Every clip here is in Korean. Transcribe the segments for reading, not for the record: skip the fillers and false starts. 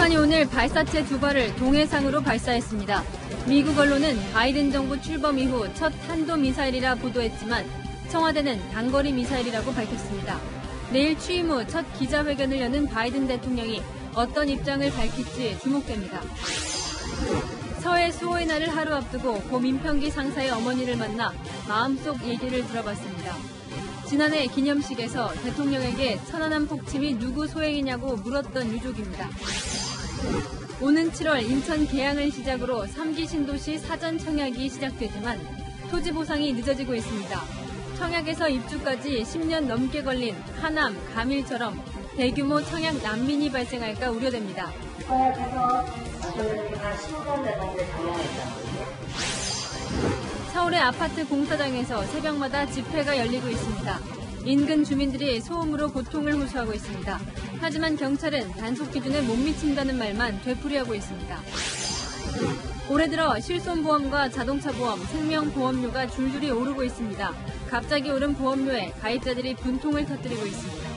북한이 오늘 발사체 2발을 동해상으로 발사했습니다. 미국 언론은 바이든 정부 출범 이후 첫 탄도미사일이라 보도했지만 청와대는 단거리 미사일이라고 밝혔습니다. 내일 취임 후 첫 기자회견을 여는 바이든 대통령이 어떤 입장을 밝힐지 주목됩니다. 서해 수호의 날을 하루 앞두고 고 민평기 상사의 어머니를 만나 마음속 얘기를 들어봤습니다. 지난해 기념식에서 대통령에게 천안함 폭침이 누구 소행이냐고 물었던 유족입니다. 오는 7월 인천 계양을 시작으로 3기 신도시 사전 청약이 시작되지만 토지 보상이 늦어지고 있습니다. 청약에서 입주까지 10년 넘게 걸린 하남, 감일처럼 대규모 청약 난민이 발생할까 우려됩니다. 청약에서 저희가 10년 내놓게 경험했거든요. 서울의 아파트 공사장에서 새벽마다 집회가 열리고 있습니다. 인근 주민들이 소음으로 고통을 호소하고 있습니다. 하지만 경찰은 단속 기준에 못 미친다는 말만 되풀이하고 있습니다. 올해 들어 실손보험과 자동차 보험, 생명보험료가 줄줄이 오르고 있습니다. 갑자기 오른 보험료에 가입자들이 분통을 터뜨리고 있습니다.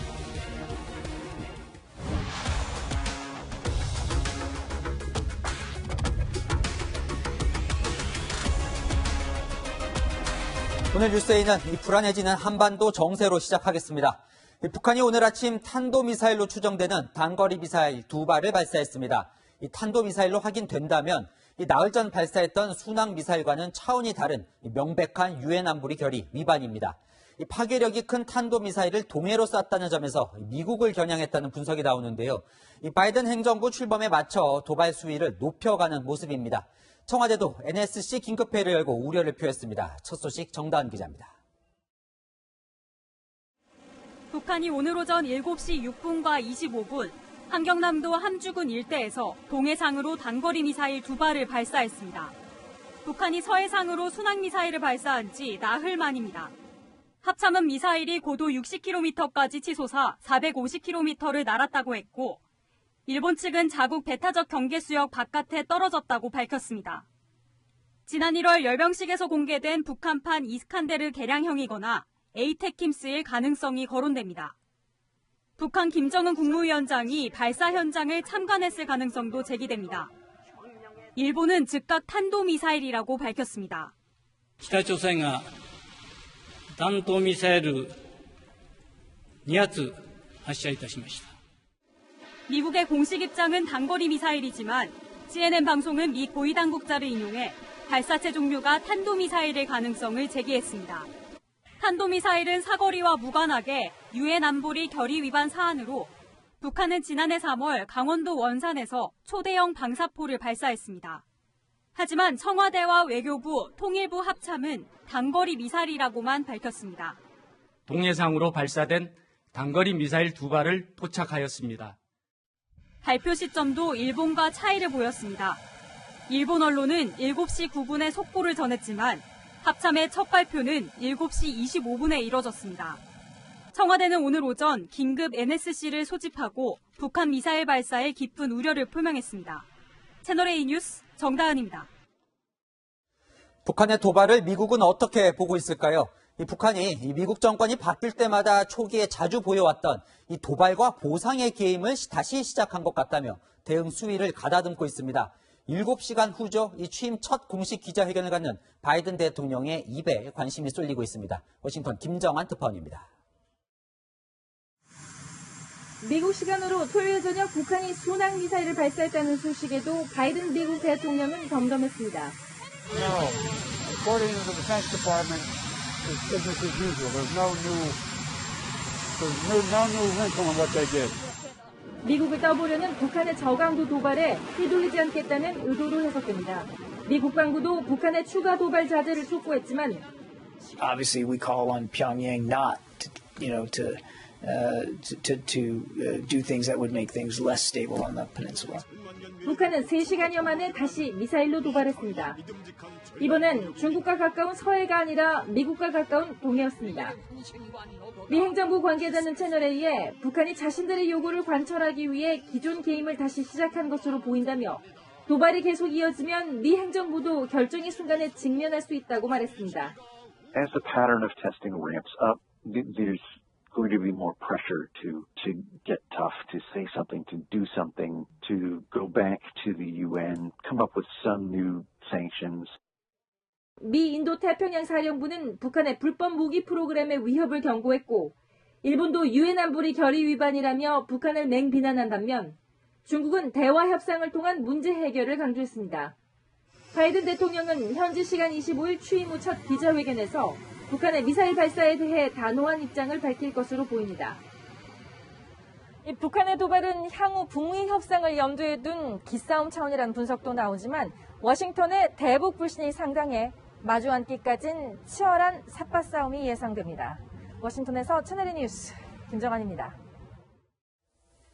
오늘 뉴스에이는 불안해지는 한반도 정세로 시작하겠습니다. 북한이 오늘 아침 탄도미사일로 추정되는 단거리 미사일 2발을 발사했습니다. 이 탄도미사일로 확인된다면 나흘 전 발사했던 순항미사일과는 차원이 다른 명백한 유엔 안보리 결의 위반입니다. 파괴력이 큰 탄도미사일을 동해로 쐈다는 점에서 미국을 겨냥했다는 분석이 나오는데요. 바이든 행정부 출범에 맞춰 도발 수위를 높여가는 모습입니다. 청와대도 NSC 긴급회의를 열고 우려를 표했습니다. 첫 소식 정다은 기자입니다. 북한이 오늘 오전 7시 6분과 25분 한경남도 함주군 일대에서 동해상으로 단거리 미사일 2발을 발사했습니다. 북한이 서해상으로 순항미사일을 발사한 지 나흘 만입니다. 합참은 미사일이 고도 60km까지 치솟아 450km를 날았다고 했고 일본 측은 자국 배타적 경계수역 바깥에 떨어졌다고 밝혔습니다. 지난 1월 열병식에서 공개된 북한판 이스칸데르 개량형이거나 에이테킴스일 가능성이 거론됩니다. 북한 김정은 국무위원장이 발사 현장을 참관했을 가능성도 제기됩니다. 일본은 즉각 탄도미사일이라고 밝혔습니다. 北朝鮮が弾道ミサイル2発発射いたしました。 미국의 공식 입장은 단거리 미사일이지만 CNN 방송은 미 고위 당국자를 인용해 발사체 종류가 탄도미사일일 가능성을 제기했습니다. 탄도미사일은 사거리와 무관하게 유엔 안보리 결의 위반 사안으로 북한은 지난해 3월 강원도 원산에서 초대형 방사포를 발사했습니다. 하지만 청와대와 외교부, 통일부 합참은 단거리 미사일이라고만 밝혔습니다. 동해상으로 발사된 단거리 미사일 2발을 포착하였습니다. 발표 시점도 일본과 차이를 보였습니다. 일본 언론은 7시 9분에 속보를 전했지만 합참의 첫 발표는 7시 25분에 이뤄졌습니다. 청와대는 오늘 오전 긴급 NSC를 소집하고 북한 미사일 발사에 깊은 우려를 표명했습니다. 채널A 뉴스 정다은입니다. 북한의 도발을 미국은 어떻게 보고 있을까요? 북한이 미국 정권이 바뀔 때마다 초기에 자주 보여왔던 이 도발과 보상의 게임을 다시 시작한 것 같다며 대응 수위를 가다듬고 있습니다. 7시간 후죠. 이 취임 첫 공식 기자회견을 갖는 바이든 대통령의 입에 관심이 쏠리고 있습니다. 워싱턴 김정환 특파원입니다. 미국 시간으로 토요일 저녁 북한이 순항미사일을 발사했다는 소식에도 바이든 미국 대통령은 덤덤했습니다. No. According to the Defense Department, it's business as usual. There's no new wrinkle in what they did. 미국을 떠보려는 북한의 저강도 도발에 휘둘리지 않겠다는 의도로 해석됩니다. 미 국방부도 북한의 추가 도발 자제를 촉구했지만 Obviously, we call on Pyongyang not to do things that would make things less stable on the peninsula. 북한은 3시간여 만에 다시 미사일로 도발했습니다. 이번엔 중국과 가까운 서해가 아니라 미국과 가까운 동해였습니다. 미 행정부 관계자는 채널A에 북한이 자신들의 요구를 관철하기 위해 기존 게임을 다시 시작한 것으로 보인다며 도발이 계속 이어지면 미 행정부도 결정의 순간에 직면할 수 있다고 말했습니다. As the pattern of testing ramps up, there's going to be more pressure to get tough, to say something, to do something, to go back to the UN, come up with some new sanctions. 미 인도 태평양 사령부는 북한의 불법 무기 프로그램의 위협을 경고했고 일본도 유엔 안보리 결의 위반이라며 북한을 맹비난한 반면 중국은 대화 협상을 통한 문제 해결을 강조했습니다. 바이든 대통령은 현지 시간 25일 취임 후 첫 기자회견에서 북한의 미사일 발사에 대해 단호한 입장을 밝힐 것으로 보입니다. 이 북한의 도발은 향후 북미 협상을 염두에 둔 기싸움 차원이라는 분석도 나오지만 워싱턴의 대북 불신이 상당해 마주 앉기까진 치열한 삿바 싸움이 예상됩니다. 워싱턴에서 채널A 뉴스 김정환입니다.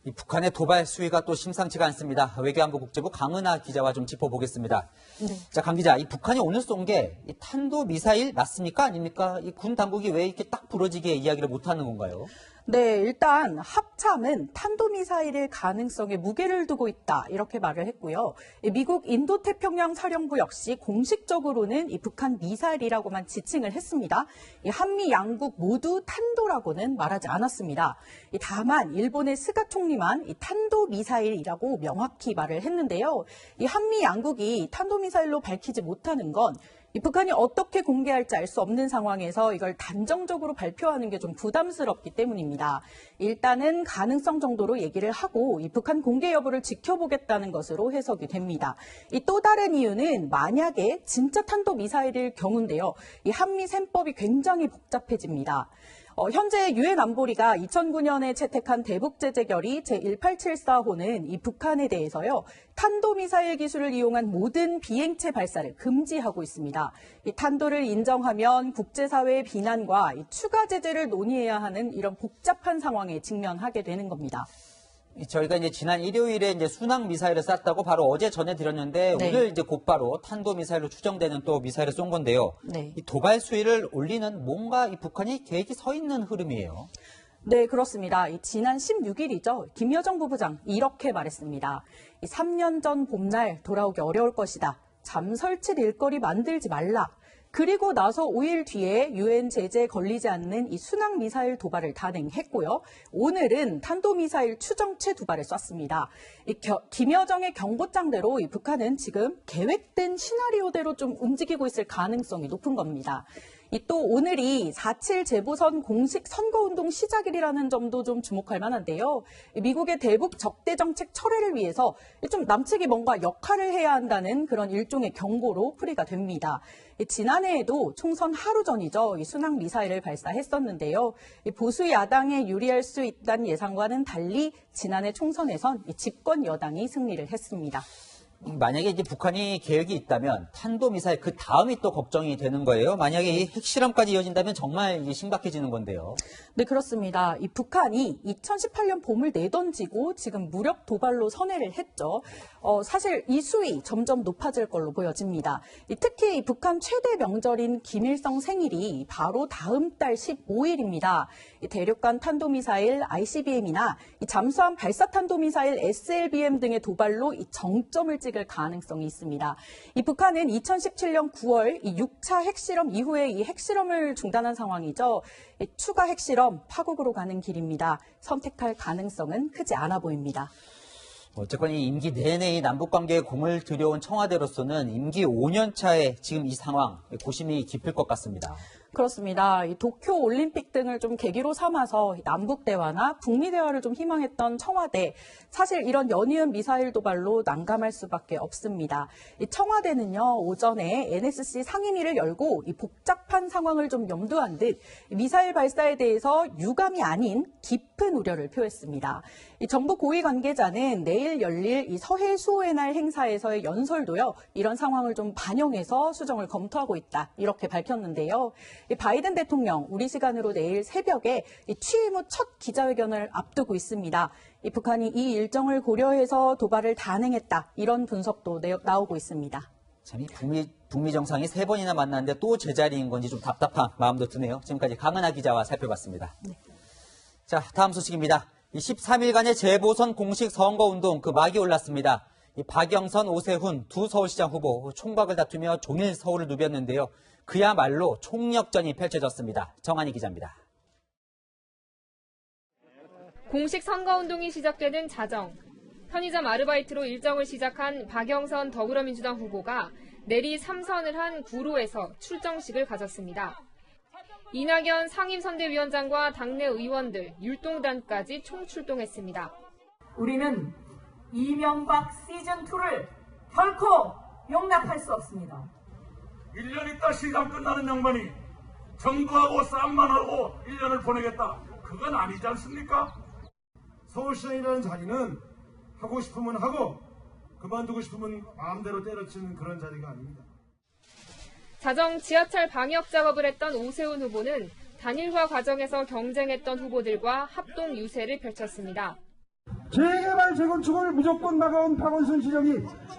이 북한의 도발 수위가 또 심상치가 않습니다. 외교안보 국제부 강은하 기자와 좀 짚어보겠습니다. 네. 자, 강 기자, 이 북한이 오늘 쏜 게 탄도미사일 맞습니까? 아닙니까? 이 군 당국이 왜 이렇게 딱 부러지게 이야기를 못하는 건가요? 네, 일단 합참은 탄도미사일일 가능성에 무게를 두고 있다 이렇게 말을 했고요. 미국 인도태평양 사령부 역시 공식적으로는 이 북한 미사일이라고만 지칭을 했습니다. 이 한미 양국 모두 탄도라고는 말하지 않았습니다. 다만 일본의 스가 총리만 이 탄도미사일이라고 명확히 말을 했는데요. 이 한미 양국이 탄도미사일로 밝히지 못하는 건 이 북한이 어떻게 공개할지 알 수 없는 상황에서 이걸 단정적으로 발표하는 게 좀 부담스럽기 때문입니다. 일단은 가능성 정도로 얘기를 하고 이 북한 공개 여부를 지켜보겠다는 것으로 해석이 됩니다. 이 또 다른 이유는 만약에 진짜 탄도미사일일 경우인데요. 이 한미 셈법이 굉장히 복잡해집니다. 현재 유엔 안보리가 2009년에 채택한 대북제재 결의 제1874호는 이 북한에 대해서요. 탄도미사일 기술을 이용한 모든 비행체 발사를 금지하고 있습니다. 이 탄도를 인정하면 국제사회의 비난과 이 추가 제재를 논의해야 하는 이런 복잡한 상황에 직면하게 되는 겁니다. 저희가 이제 지난 일요일에 이제 순항 미사일을 쐈다고 바로 어제 전해드렸는데 네. 오늘 이제 곧바로 탄도 미사일로 추정되는 또 미사일을 쏜 건데요. 네. 이 도발 수위를 올리는 뭔가 이 북한이 계획이 서 있는 흐름이에요. 네, 그렇습니다. 지난 16일이죠. 김여정 부부장 이렇게 말했습니다. 3년 전 봄날 돌아오기 어려울 것이다. 잠설칠 일거리 만들지 말라. 그리고 나서 5일 뒤에 유엔 제재에 걸리지 않는 이 순항 미사일 도발을 단행했고요. 오늘은 탄도미사일 추정체 두 발을 쐈습니다. 김여정의 경고장대로 이 북한은 지금 계획된 시나리오대로 좀 움직이고 있을 가능성이 높은 겁니다. 또 오늘이 4.7 재보선 공식 선거운동 시작일이라는 점도 좀 주목할 만한데요. 미국의 대북 적대 정책 철회를 위해서 좀 남측이 뭔가 역할을 해야 한다는 그런 일종의 경고로 풀이가 됩니다. 지난해에도 총선 하루 전이죠. 이 순항 미사일을 발사했었는데요. 보수 야당에 유리할 수 있다는 예상과는 달리 지난해 총선에선 집권 여당이 승리를 했습니다. 만약에 이제 북한이 계획이 있다면 탄도미사일 그 다음이 또 걱정이 되는 거예요. 만약에 이 핵실험까지 이어진다면 정말 이게 심각해지는 건데요. 네, 그렇습니다. 이 북한이 2018년 봄을 내던지고 지금 무력 도발로 선회를 했죠. 사실 이 수위 점점 높아질 걸로 보여집니다. 특히 이 북한 최대 명절인 김일성 생일이 바로 다음 달 15일입니다. 대륙간 탄도미사일 ICBM이나 잠수함 발사탄도미사일 SLBM 등의 도발로 이 정점을 찍을 가능성이 있습니다. 이 북한은 2017년 9월 이 6차 핵실험 이후에 이 핵실험을 중단한 상황이죠. 추가 핵실험 파국으로 가는 길입니다. 선택할 가능성은 크지 않아 보입니다. 어쨌건 이 임기 내내 이 남북관계에 공을 들여온 청와대로서는 임기 5년 차에 지금 이 상황 고심이 깊을 것 같습니다. 그렇습니다. 이 도쿄 올림픽 등을 좀 계기로 삼아서 남북 대화나 북미 대화를 좀 희망했던 청와대, 사실 이런 연이은 미사일 도발로 난감할 수밖에 없습니다. 이 청와대는요 오전에 NSC 상임위를 열고 이 복잡한 상황을 좀 염두한 듯 미사일 발사에 대해서 유감이 아닌 깊은 우려를 표했습니다. 이 정부 고위 관계자는 내일 열릴 이 서해 수호의 날 행사에서의 연설도요 이런 상황을 좀 반영해서 수정을 검토하고 있다 이렇게 밝혔는데요. 이 바이든 대통령 우리 시간으로 내일 새벽에 이 취임 후 첫 기자회견을 앞두고 있습니다. 이 북한이 이 일정을 고려해서 도발을 단행했다 이런 분석도 나오고 있습니다. 참 이 북미 정상이 3번이나 만났는데 또 제자리인 건지 좀 답답한 마음도 드네요. 지금까지 강은하 기자와 살펴봤습니다. 네. 자, 다음 소식입니다. 이 13일간의 재보선 공식 선거운동 그 막이 올랐습니다. 이 박영선, 오세훈 두 서울시장 후보 총각을 다투며 종일 서울을 누볐는데요. 그야말로 총력전이 펼쳐졌습니다. 정한희 기자입니다. 공식 선거운동이 시작되는 자정. 편의점 아르바이트로 일정을 시작한 박영선 더불어민주당 후보가 내리 3선을 한 구로에서 출정식을 가졌습니다. 이낙연 상임선대위원장과 당내 의원들, 율동단까지 총출동했습니다. 우리는 이명박 시즌2를 결코 용납할 수 없습니다. 1년 있다 시간 끝나는 양반이 정부하고 싸움만 하고 1년을 보내겠다. 그건 아니지 않습니까? 서울시장이라는 자리는 하고 싶으면 하고 그만두고 싶으면 마음대로 때려치는 그런 자리가 아닙니다. 자정 지하철 방역 작업을 했던 오세훈 후보는 단일화 과정에서 경쟁했던 후보들과 합동 유세를 펼쳤습니다. 재개발 재건축을 무조건 막아온 박원순 시장이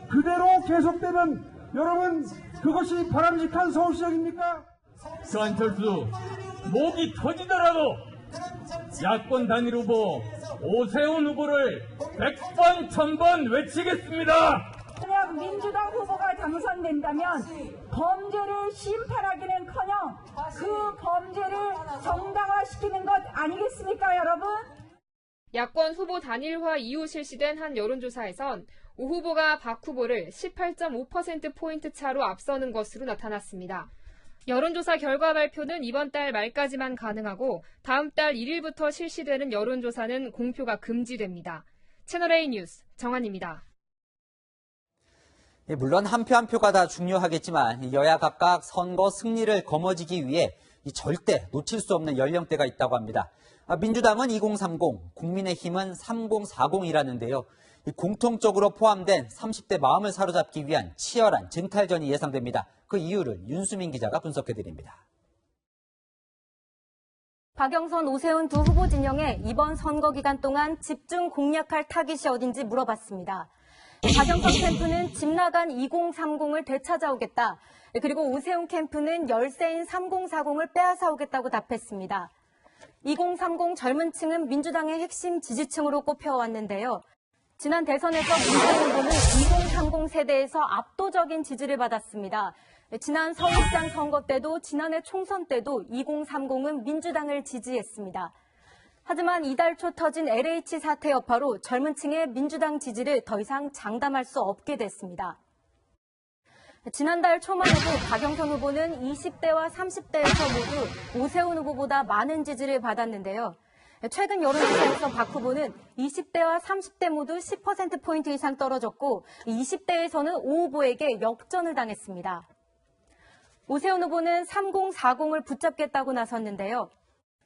그대로 계속되면 여러분 그것이 바람직한 서울시장입니까? 안철수 목이 터지더라도 야권 단일 후보 오세훈 후보를 100번 1000번 외치겠습니다. 만약 민주당 후보가 당선된다면 범죄를 심판하기는커녕 그 범죄를 정당화시키는 것 아니겠습니까, 여러분? 야권 후보 단일화 이후 실시된 한 여론조사에선 오 후보가 박 후보를 18.5%포인트 차로 앞서는 것으로 나타났습니다. 여론조사 결과 발표는 이번 달 말까지만 가능하고 다음 달 1일부터 실시되는 여론조사는 공표가 금지됩니다. 채널A 뉴스 정한입니다. 물론 한 표 한 표가 다 중요하겠지만 여야 각각 선거 승리를 거머쥐기 위해 절대 놓칠 수 없는 연령대가 있다고 합니다. 민주당은 2030, 국민의힘은 3040이라는데요. 공통적으로 포함된 30대 마음을 사로잡기 위한 치열한 쟁탈전이 예상됩니다. 그 이유를 윤수민 기자가 분석해드립니다. 박영선, 오세훈 두 후보 진영에 이번 선거 기간 동안 집중 공략할 타깃이 어딘지 물어봤습니다. 박영선 캠프는 집 나간 2030을 되찾아오겠다. 그리고 오세훈 캠프는 열세인 3040을 빼앗아오겠다고 답했습니다. 2030 젊은 층은 민주당의 핵심 지지층으로 꼽혀왔는데요. 지난 대선에서 문재인 후보는 2030 세대에서 압도적인 지지를 받았습니다. 지난 서울시장 선거 때도 지난해 총선 때도 2030은 민주당을 지지했습니다. 하지만 이달 초 터진 LH 사태 여파로 젊은 층의 민주당 지지를 더 이상 장담할 수 없게 됐습니다. 지난달 초만 해도 박영선 후보는 20대와 30대에서 모두 오세훈 후보보다 많은 지지를 받았는데요. 최근 여론조사에서 박 후보는 20대와 30대 모두 10%포인트 이상 떨어졌고 20대에서는 오 후보에게 역전을 당했습니다. 오세훈 후보는 3040을 붙잡겠다고 나섰는데요.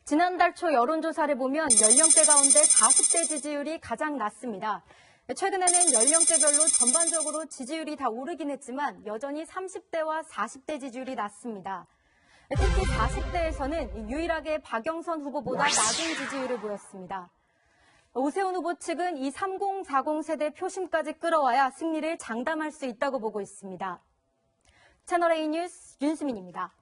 지난달 초 여론조사를 보면 연령대 가운데 40대 지지율이 가장 낮습니다. 최근에는 연령대별로 전반적으로 지지율이 다 오르긴 했지만 여전히 30대와 40대 지지율이 낮습니다. 특히 40대에서는 유일하게 박영선 후보보다 낮은 지지율을 보였습니다. 오세훈 후보 측은 이 3040 세대 표심까지 끌어와야 승리를 장담할 수 있다고 보고 있습니다. 채널A 뉴스 윤수민입니다.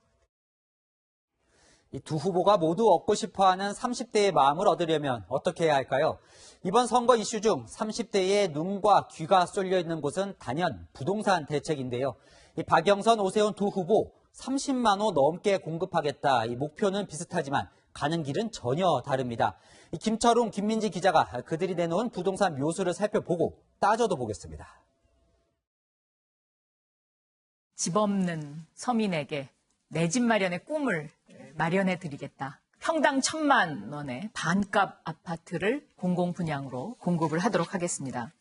이 두 후보가 모두 얻고 싶어하는 30대의 마음을 얻으려면 어떻게 해야 할까요? 이번 선거 이슈 중 30대의 눈과 귀가 쏠려 있는 곳은 단연 부동산 대책인데요. 이 박영선, 오세훈 두 후보 30만 호 넘게 공급하겠다. 이 목표는 비슷하지만 가는 길은 전혀 다릅니다. 이 김철웅, 김민지 기자가 그들이 내놓은 부동산 묘수를 살펴보고 따져도 보겠습니다. 집 없는 서민에게 내 집 마련의 꿈을 마련해드리겠다. 평당 1,000만 원의 반값 아파트를 공공분양으로 공급을 하도록 하겠습니다.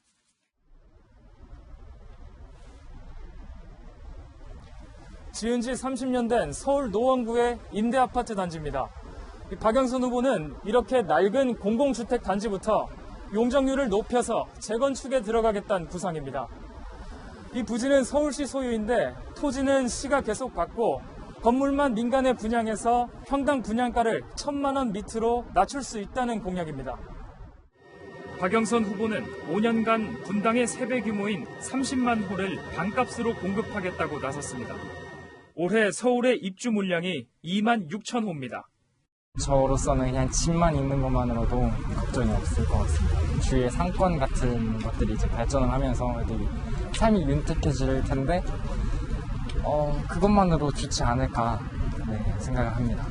지은 지 30년 된 서울 노원구의 임대아파트 단지입니다. 박영선 후보는 이렇게 낡은 공공주택 단지부터 용적률을 높여서 재건축에 들어가겠다는 구상입니다. 이 부지는 서울시 소유인데 토지는 시가 계속 받고 건물만 민간에 분양해서 평당 분양가를 1,000만 원 밑으로 낮출 수 있다는 공약입니다. 박영선 후보는 5년간 분당의 3배 규모인 30만 호를 반값으로 공급하겠다고 나섰습니다. 올해 서울의 입주 물량이 2만 6천 호입니다. 저로서는 그냥 집만 있는 것만으로도 걱정이 없을 것 같습니다. 주위의 상권 같은 것들이 이제 발전을 하면서 애들이 삶이 윤택해질 텐데 그것만으로 좋지 않을까 생각을 합니다.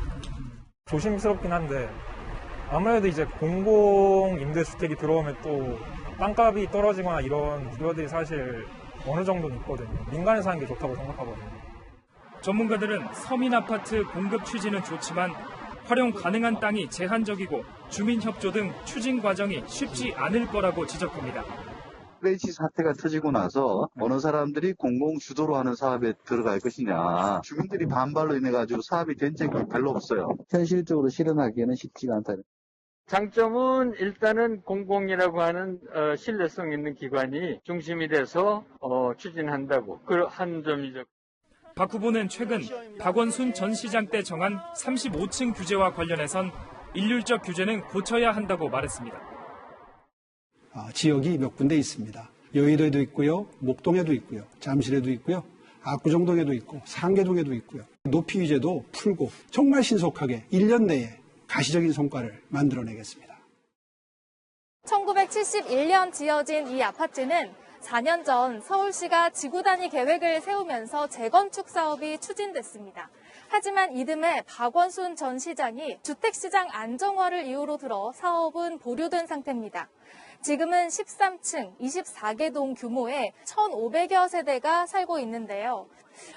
조심스럽긴 한데 아무래도 이제 공공 임대주택이 들어오면 또 땅값이 떨어지거나 이런 우려들이 사실 어느 정도는 있거든요. 민간에서 하는 게 좋다고 생각하거든요. 전문가들은 서민 아파트 공급 추진은 좋지만 활용 가능한 땅이 제한적이고 주민협조 등 추진 과정이 쉽지 않을 거라고 지적합니다. 플레이치 사태가 터지고 나서 어느 사람들이 공공 주도로 하는 사업에 들어갈 것이냐, 주민들이 반발로 인해 가지고 사업이 된 적이 별로 없어요. 현실적으로 실현하기에는 쉽지가 않다. 장점은 일단은 공공이라고 하는 신뢰성 있는 기관이 중심이 돼서 추진한다고 그 한 점이죠. 박 후보는 최근 박원순 전 시장 때 정한 35층 규제와 관련해선 일률적 규제는 고쳐야 한다고 말했습니다. 지역이 몇 군데 있습니다. 여의도에도 있고요, 목동에도 있고요, 잠실에도 있고요, 압구정동에도 있고 상계동에도 있고요. 높이 규제도 풀고 정말 신속하게 1년 내에 가시적인 성과를 만들어내겠습니다. 1971년 지어진 이 아파트는 4년 전 서울시가 지구단위 계획을 세우면서 재건축 사업이 추진됐습니다. 하지만 이듬해 박원순 전 시장이 주택시장 안정화를 이유로 들어 사업은 보류된 상태입니다. 지금은 13층 24개 동 규모의 1,500여 세대가 살고 있는데요.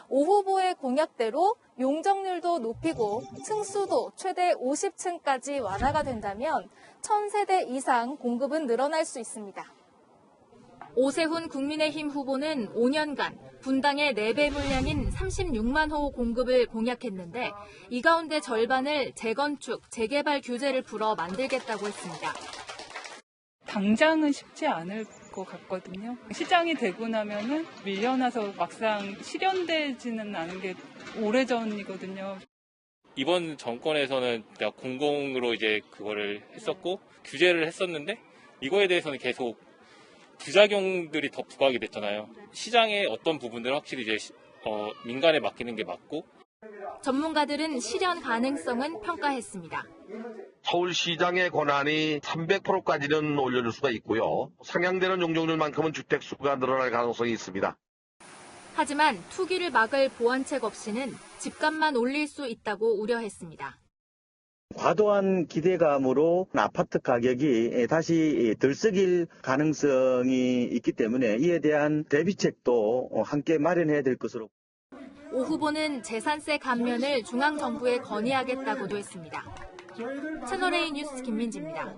오 후보의 공약대로 용적률도 높이고 층수도 최대 50층까지 완화가 된다면 1,000세대 이상 공급은 늘어날 수 있습니다. 오세훈 국민의힘 후보는 5년간 분당의 4배 물량인 36만 호 공급을 공약했는데 이 가운데 절반을 재건축, 재개발 규제를 풀어 만들겠다고 했습니다. 당장은 쉽지 않을 것 같거든요. 시장이 되고 나면은 밀려나서 막상 실현되지는 않은 게 오래전이거든요. 이번 정권에서는 내가 공공으로 이제 그거를 했었고 규제를 했었는데 이거에 대해서는 계속 부작용들이 더 부각이 됐잖아요. 시장의 어떤 부분들은 확실히 이제 민간에 맡기는 게 맞고. 전문가들은 실현 가능성은 평가했습니다. 서울시장의 권한이 300%까지는 올려줄 수가 있고요. 상향되는 용적률만큼은 주택수가 늘어날 가능성이 있습니다. 하지만 투기를 막을 보완책 없이는 집값만 올릴 수 있다고 우려했습니다. 과도한 기대감으로 아파트 가격이 다시 들썩일 가능성이 있기 때문에 이에 대한 대비책도 함께 마련해야 될 것으로. 오 후보는 재산세 감면을 중앙정부에 건의하겠다고도 했습니다. 채널A 뉴스 김민지입니다.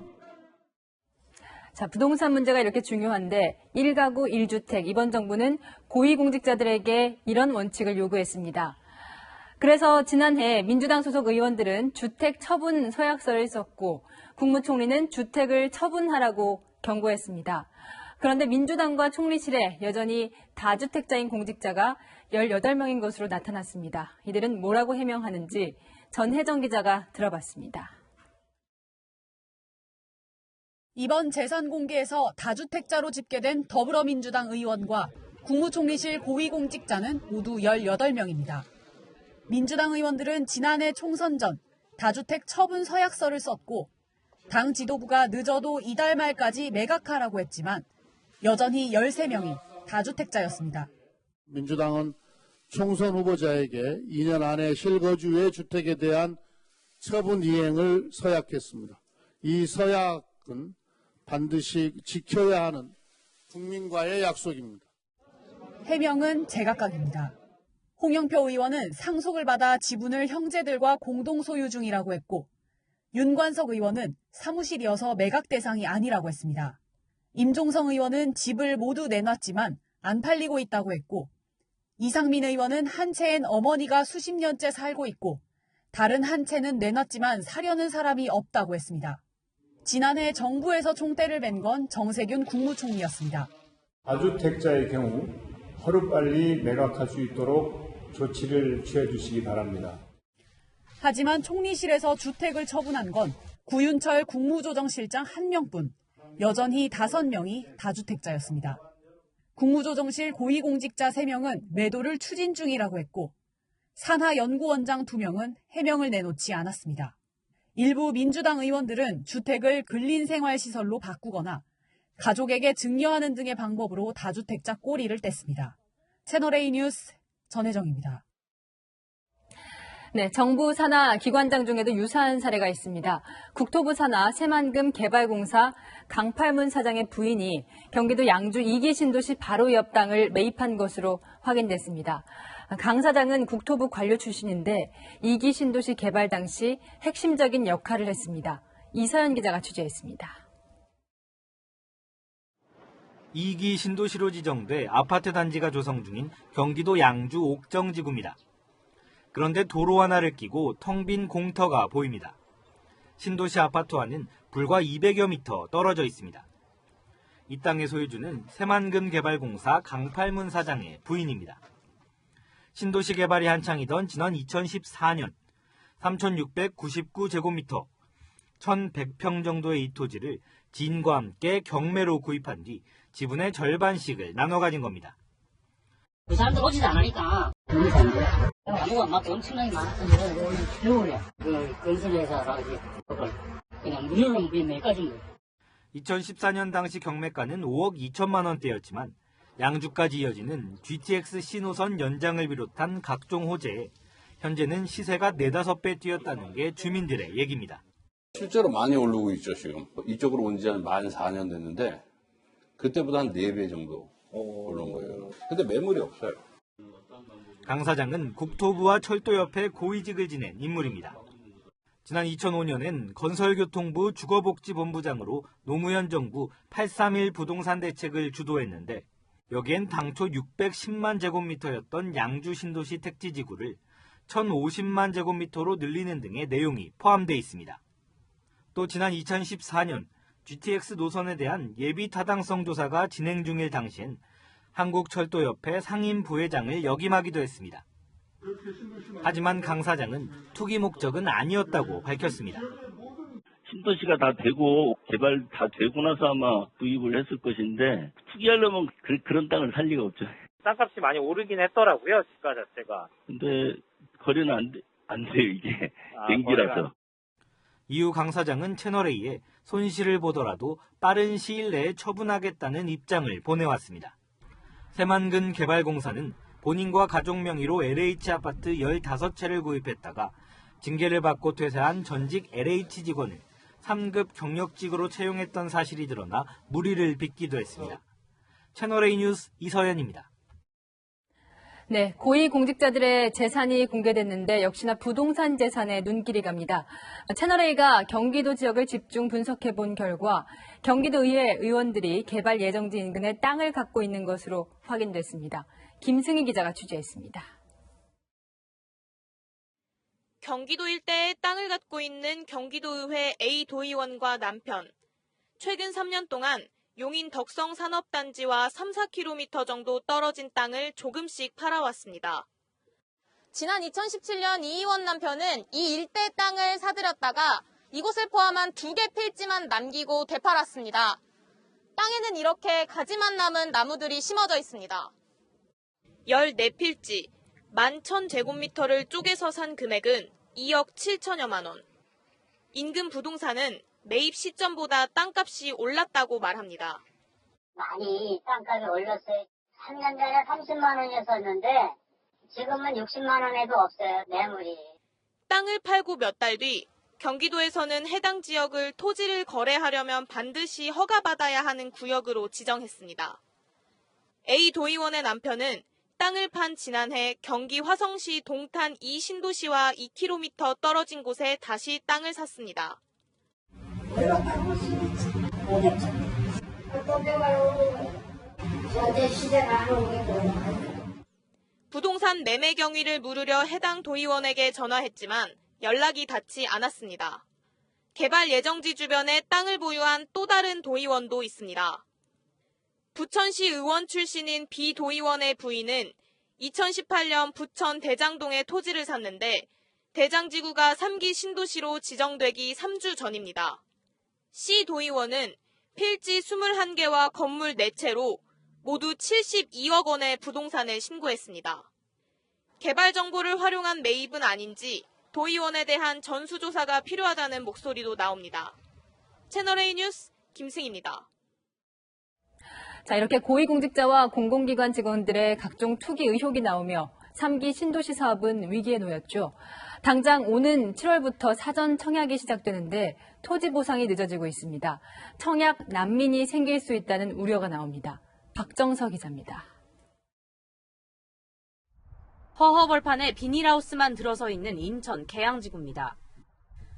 자, 부동산 문제가 이렇게 중요한데 1가구 1주택 이번 정부는 고위공직자들에게 이런 원칙을 요구했습니다. 그래서 지난해 민주당 소속 의원들은 주택 처분 서약서를 썼고 국무총리는 주택을 처분하라고 경고했습니다. 그런데 민주당과 총리실에 여전히 다주택자인 공직자가 18명인 것으로 나타났습니다. 이들은 뭐라고 해명하는지 전혜정 기자가 들어봤습니다. 이번 재산 공개에서 다주택자로 집계된 더불어민주당 의원과 국무총리실 고위공직자는 모두 18명입니다. 민주당 의원들은 지난해 총선 전 다주택 처분 서약서를 썼고 당 지도부가 늦어도 이달 말까지 매각하라고 했지만 여전히 13명이 다주택자였습니다. 민주당은 총선 후보자에게 2년 안에 실거주의 주택에 대한 처분 이행을 서약했습니다. 이 서약은 반드시 지켜야 하는 국민과의 약속입니다. 해명은 제각각입니다. 홍영표 의원은 상속을 받아 지분을 형제들과 공동 소유 중이라고 했고 윤관석 의원은 사무실이어서 매각 대상이 아니라고 했습니다. 임종성 의원은 집을 모두 내놨지만 안 팔리고 있다고 했고 이상민 의원은 한 채엔 어머니가 수십 년째 살고 있고 다른 한 채는 내놨지만 사려는 사람이 없다고 했습니다. 지난해 정부에서 총대를 맨 건 정세균 국무총리였습니다. 다주택자의 경우 하루빨리 매각할 수 있도록 조치를 취해 주시기 바랍니다. 하지만 총리실에서 주택을 처분한 건 구윤철 국무조정실장 1명뿐, 여전히 5명이 다주택자였습니다. 국무조정실 고위공직자 3명은 매도를 추진 중이라고 했고 산하연구원장 2명은 해명을 내놓지 않았습니다. 일부 민주당 의원들은 주택을 근린생활시설로 바꾸거나 가족에게 증여하는 등의 방법으로 다주택자 꼬리를 뗐습니다. 채널A 뉴스 전혜정입니다. 네, 정부 산하 기관장 중에도 유사한 사례가 있습니다. 국토부 산하 새만금 개발공사 강팔문 사장의 부인이 경기도 양주 2기 신도시 바로 옆 땅을 매입한 것으로 확인됐습니다. 강 사장은 국토부 관료 출신인데 2기 신도시 개발 당시 핵심적인 역할을 했습니다. 이서연 기자가 취재했습니다. 2기 신도시로 지정돼 아파트 단지가 조성 중인 경기도 양주 옥정지구입니다. 그런데 도로 하나를 끼고 텅 빈 공터가 보입니다. 신도시 아파트와는 불과 200여 미터 떨어져 있습니다. 이 땅의 소유주는 새만금 개발공사 강팔문 사장의 부인입니다. 신도시 개발이 한창이던 지난 2014년 3,699제곱미터 1,100평 정도의 이 토지를 지인과 함께 경매로 구입한 뒤 지분의 절반씩을 나눠 가진 겁니다. 그 사람들 오지도 않으니까 그런 사람들 나무가 막 엄청나게 많았는데 겨울에 그 건설회사라고 이제 그냥 무료로 매까진 거예요. 2014년 당시 경매가는 5억 2천만 원대였지만 양주까지 이어지는 GTX C노선 연장을 비롯한 각종 호재에 현재는 시세가 4-5배 뛰었다는 게 주민들의 얘기입니다. 실제로 많이 오르고 있죠, 지금. 이쪽으로 온 지 한 만 4년 됐는데 그때보다 한 4배 정도 오른 거예요. 근데 매물이 없어요. 강 사장은 국토부와 철도협회 고위직을 지낸 인물입니다. 지난 2005년엔 건설교통부 주거복지본부장으로 노무현 정부 831 부동산 대책을 주도했는데 여기엔 당초 610만 제곱미터였던 양주 신도시 택지지구를 1,050만 제곱미터로 늘리는 등의 내용이 포함되어 있습니다. 또 지난 2014년 GTX 노선에 대한 예비 타당성 조사가 진행 중일 당시엔 한국철도협회 상임 부회장을 역임하기도 했습니다. 하지만 강 사장은 투기 목적은 아니었다고 밝혔습니다. 신도시가 다 되고 개발 다 되고 나서 아마 구입을 했을 것인데 투기하려면 그런 땅을 살 리가 없죠. 땅값이 많이 오르긴 했더라고요, 집가 자체가. 근데 거래는 안 돼요, 이게. 경기라서. 이후 강 사장은 채널A에 손실을 보더라도 빠른 시일 내에 처분하겠다는 입장을 보내왔습니다. 새만금 개발공사는 본인과 가족 명의로 LH 아파트 15채를 구입했다가 징계를 받고 퇴사한 전직 LH 직원을 3급 경력직으로 채용했던 사실이 드러나 물의를 빚기도 했습니다. 채널A 뉴스 이서연입니다. 네, 고위공직자들의 재산이 공개됐는데 역시나 부동산 재산에 눈길이 갑니다. 채널A가 경기도 지역을 집중 분석해본 결과 경기도의회 의원들이 개발 예정지 인근에 땅을 갖고 있는 것으로 확인됐습니다. 김승희 기자가 취재했습니다. 경기도 일대에 땅을 갖고 있는 경기도의회 A 도의원과 남편. 최근 3년 동안 용인 덕성 산업단지와 3-4km 정도 떨어진 땅을 조금씩 팔아왔습니다. 지난 2017년 이 의원 남편은 이 일대 땅을 사들였다가 이곳을 포함한 2개 필지만 남기고 되팔았습니다. 땅에는 이렇게 가지만 남은 나무들이 심어져 있습니다. 14필지, 11,000제곱미터를 쪼개서 산 금액은 2억 7천여만 원. 인근 부동산은 매입 시점보다 땅값이 올랐다고 말합니다. 많이 땅값이 올랐어요. 3년 전에 30만 원이었었는데 지금은 60만 원에도 없어요, 매물이. 땅을 팔고 몇 달 뒤 경기도에서는 해당 지역을 토지를 거래하려면 반드시 허가받아야 하는 구역으로 지정했습니다. A 도의원의 남편은 땅을 판 지난해 경기 화성시 동탄 이 신도시와 2km 떨어진 곳에 다시 땅을 샀습니다. 부동산 매매 경위를 물으려 해당 도의원에게 전화했지만 연락이 닿지 않았습니다. 개발 예정지 주변에 땅을 보유한 또 다른 도의원도 있습니다. 부천시 의원 출신인 B 도의원의 부인은 2018년 부천 대장동에 토지를 샀는데 대장지구가 3기 신도시로 지정되기 3주 전입니다. C 도의원은 필지 21개와 건물 4채로 모두 72억 원의 부동산을 신고했습니다. 개발 정보를 활용한 매입은 아닌지 도의원에 대한 전수조사가 필요하다는 목소리도 나옵니다. 채널A 뉴스 김승희입니다. 자, 이렇게 고위공직자와 공공기관 직원들의 각종 투기 의혹이 나오며 3기 신도시 사업은 위기에 놓였죠. 당장 오는 7월부터 사전 청약이 시작되는데 토지 보상이 늦어지고 있습니다. 청약 난민이 생길 수 있다는 우려가 나옵니다. 박정서 기자입니다. 허허벌판에 비닐하우스만 들어서 있는 인천 계양지구입니다.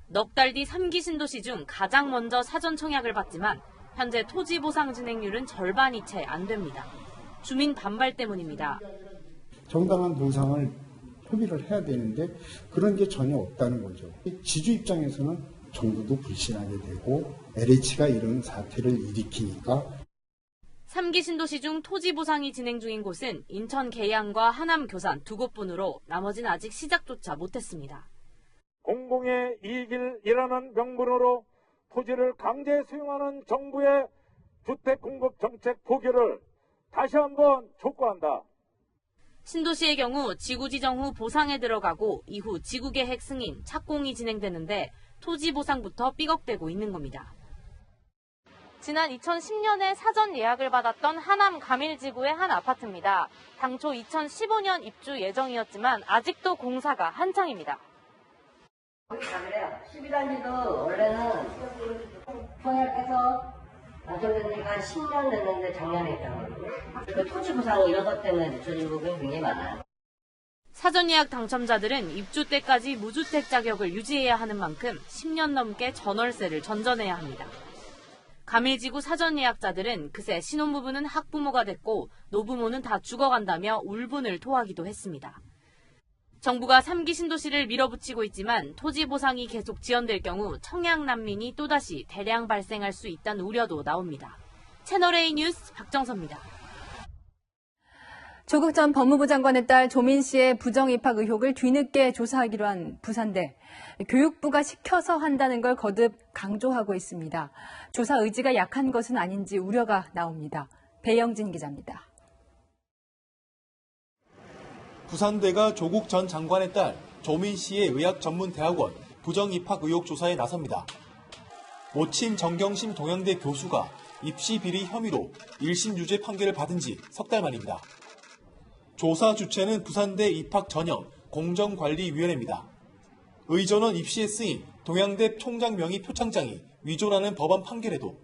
넉 달 뒤 3기 신도시 중 가장 먼저 사전 청약을 받지만 현재 토지 보상 진행률은 절반이 채 안 됩니다. 주민 반발 때문입니다. 정당한 보상을 협의를 해야 되는데 그런 게 전혀 없다는 거죠. 지주 입장에서는 정부도 불신하게 되고 LH가 이런 사태를 일으키니까 3기 신도시 중 토지 보상이 진행 중인 곳은 인천 계양과 하남 교산 두 곳뿐으로 나머지는 아직 시작조차 못했습니다. 공공의 이익을 일하는 명분으로 토지를 강제 수용하는 정부의 주택 공급 정책 포기를 다시 한번 촉구한다. 신도시의 경우 지구 지정 후 보상에 들어가고 이후 지구 계획 승인, 착공이 진행되는데 토지 보상부터 삐걱대고 있는 겁니다. 지난 2010년에 사전 예약을 받았던 하남 가밀지구의 한 아파트입니다. 당초 2015년 입주 예정이었지만 아직도 공사가 한창입니다. 그래요. 12단지도 원래는 청약해서 완성된 지가 10년 됐는데 작년에 했잖아요. 토지 보상 이런 것 때문에 늦춰진 부분이 굉장히 많아요. 사전 예약 당첨자들은 입주 때까지 무주택 자격을 유지해야 하는 만큼 10년 넘게 전월세를 전전해야 합니다. 가밀지구 사전 예약자들은 그새 신혼부부는 학부모가 됐고 노부모는 다 죽어간다며 울분을 토하기도 했습니다. 정부가 3기 신도시를 밀어붙이고 있지만 토지 보상이 계속 지연될 경우 청약 난민이 또다시 대량 발생할 수 있다는 우려도 나옵니다. 채널A 뉴스 박정서입니다. 조국 전 법무부 장관의 딸 조민 씨의 부정 입학 의혹을 뒤늦게 조사하기로 한 부산대. 교육부가 시켜서 한다는 걸 거듭 강조하고 있습니다. 조사 의지가 약한 것은 아닌지 우려가 나옵니다. 배영진 기자입니다. 부산대가 조국 전 장관의 딸 조민 씨의 의학전문대학원 부정 입학 의혹 조사에 나섭니다. 모친 정경심 동양대 교수가 입시 비리 혐의로 1심 유죄 판결을 받은 지 석 달 만입니다. 조사 주체는 부산대 입학 전형 공정관리위원회입니다. 의전원 입시에 쓰인 동양대 총장 명의 표창장이 위조라는 법원 판결에도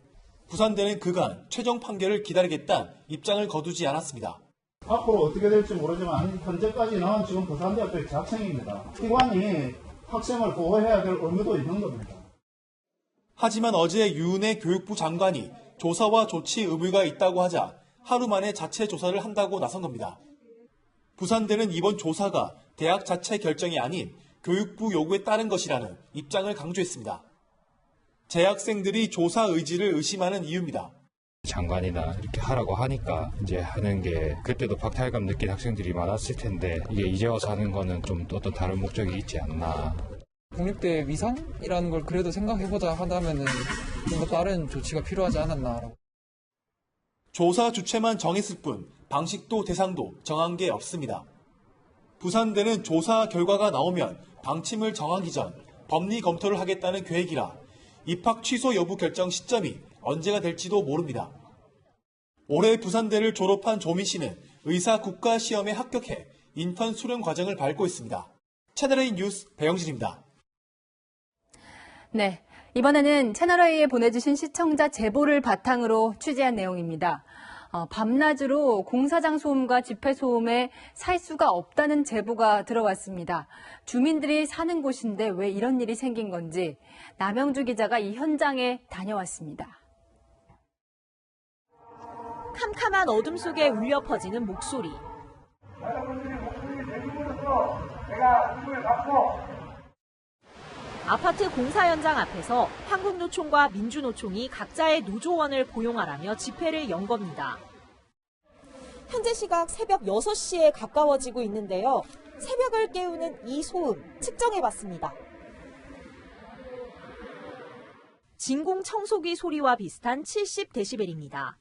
부산대는 그간 최종 판결을 기다리겠다는 입장을 거두지 않았습니다. 앞으로 어떻게 될지 모르지만 현재까지는 지금 부산대학교의 재학생입니다. 기관이 학생을 보호해야 될 의무도 있는 겁니다. 하지만 어제 유은혜 교육부 장관이 조사와 조치 의무가 있다고 하자 하루 만에 자체 조사를 한다고 나선 겁니다. 부산대는 이번 조사가 대학 자체 결정이 아닌 교육부 요구에 따른 것이라는 입장을 강조했습니다. 재학생들이 조사 의지를 의심하는 이유입니다. 장관이나 이렇게 하라고 하니까 이제 하는 게 그때도 박탈감 느낀 학생들이 많았을 텐데 이게 이제 와서 하는 거는 좀 어떤 다른 목적이 있지 않나. 국립대 위상이라는 걸 그래도 생각해보자 하다면은 좀 더 다른 조치가 필요하지 않았나. 조사 주체만 정했을 뿐 방식도 대상도 정한 게 없습니다. 부산대는 조사 결과가 나오면 방침을 정하기 전 법리 검토를 하겠다는 계획이라 입학 취소 여부 결정 시점이 언제가 될지도 모릅니다. 올해 부산대를 졸업한 조민 씨는 의사 국가시험에 합격해 인턴 수련 과정을 밟고 있습니다. 채널A 뉴스 배영진입니다. 네, 이번에는 채널A에 보내주신 시청자 제보를 바탕으로 취재한 내용입니다. 밤낮으로 공사장 소음과 집회 소음에 살 수가 없다는 제보가 들어왔습니다. 주민들이 사는 곳인데 왜 이런 일이 생긴 건지 남영주 기자가 이 현장에 다녀왔습니다. 캄캄한 어둠 속에 울려 퍼지는 목소리. 아파트 공사 현장 앞에서 한국노총과 민주노총이 각자의 노조원을 고용하라며 집회를 연 겁니다. 현재 시각 새벽 6시에 가까워지고 있는데요. 새벽을 깨우는 이 소음 측정해봤습니다. 진공 청소기 소리와 비슷한 70데시벨입니다.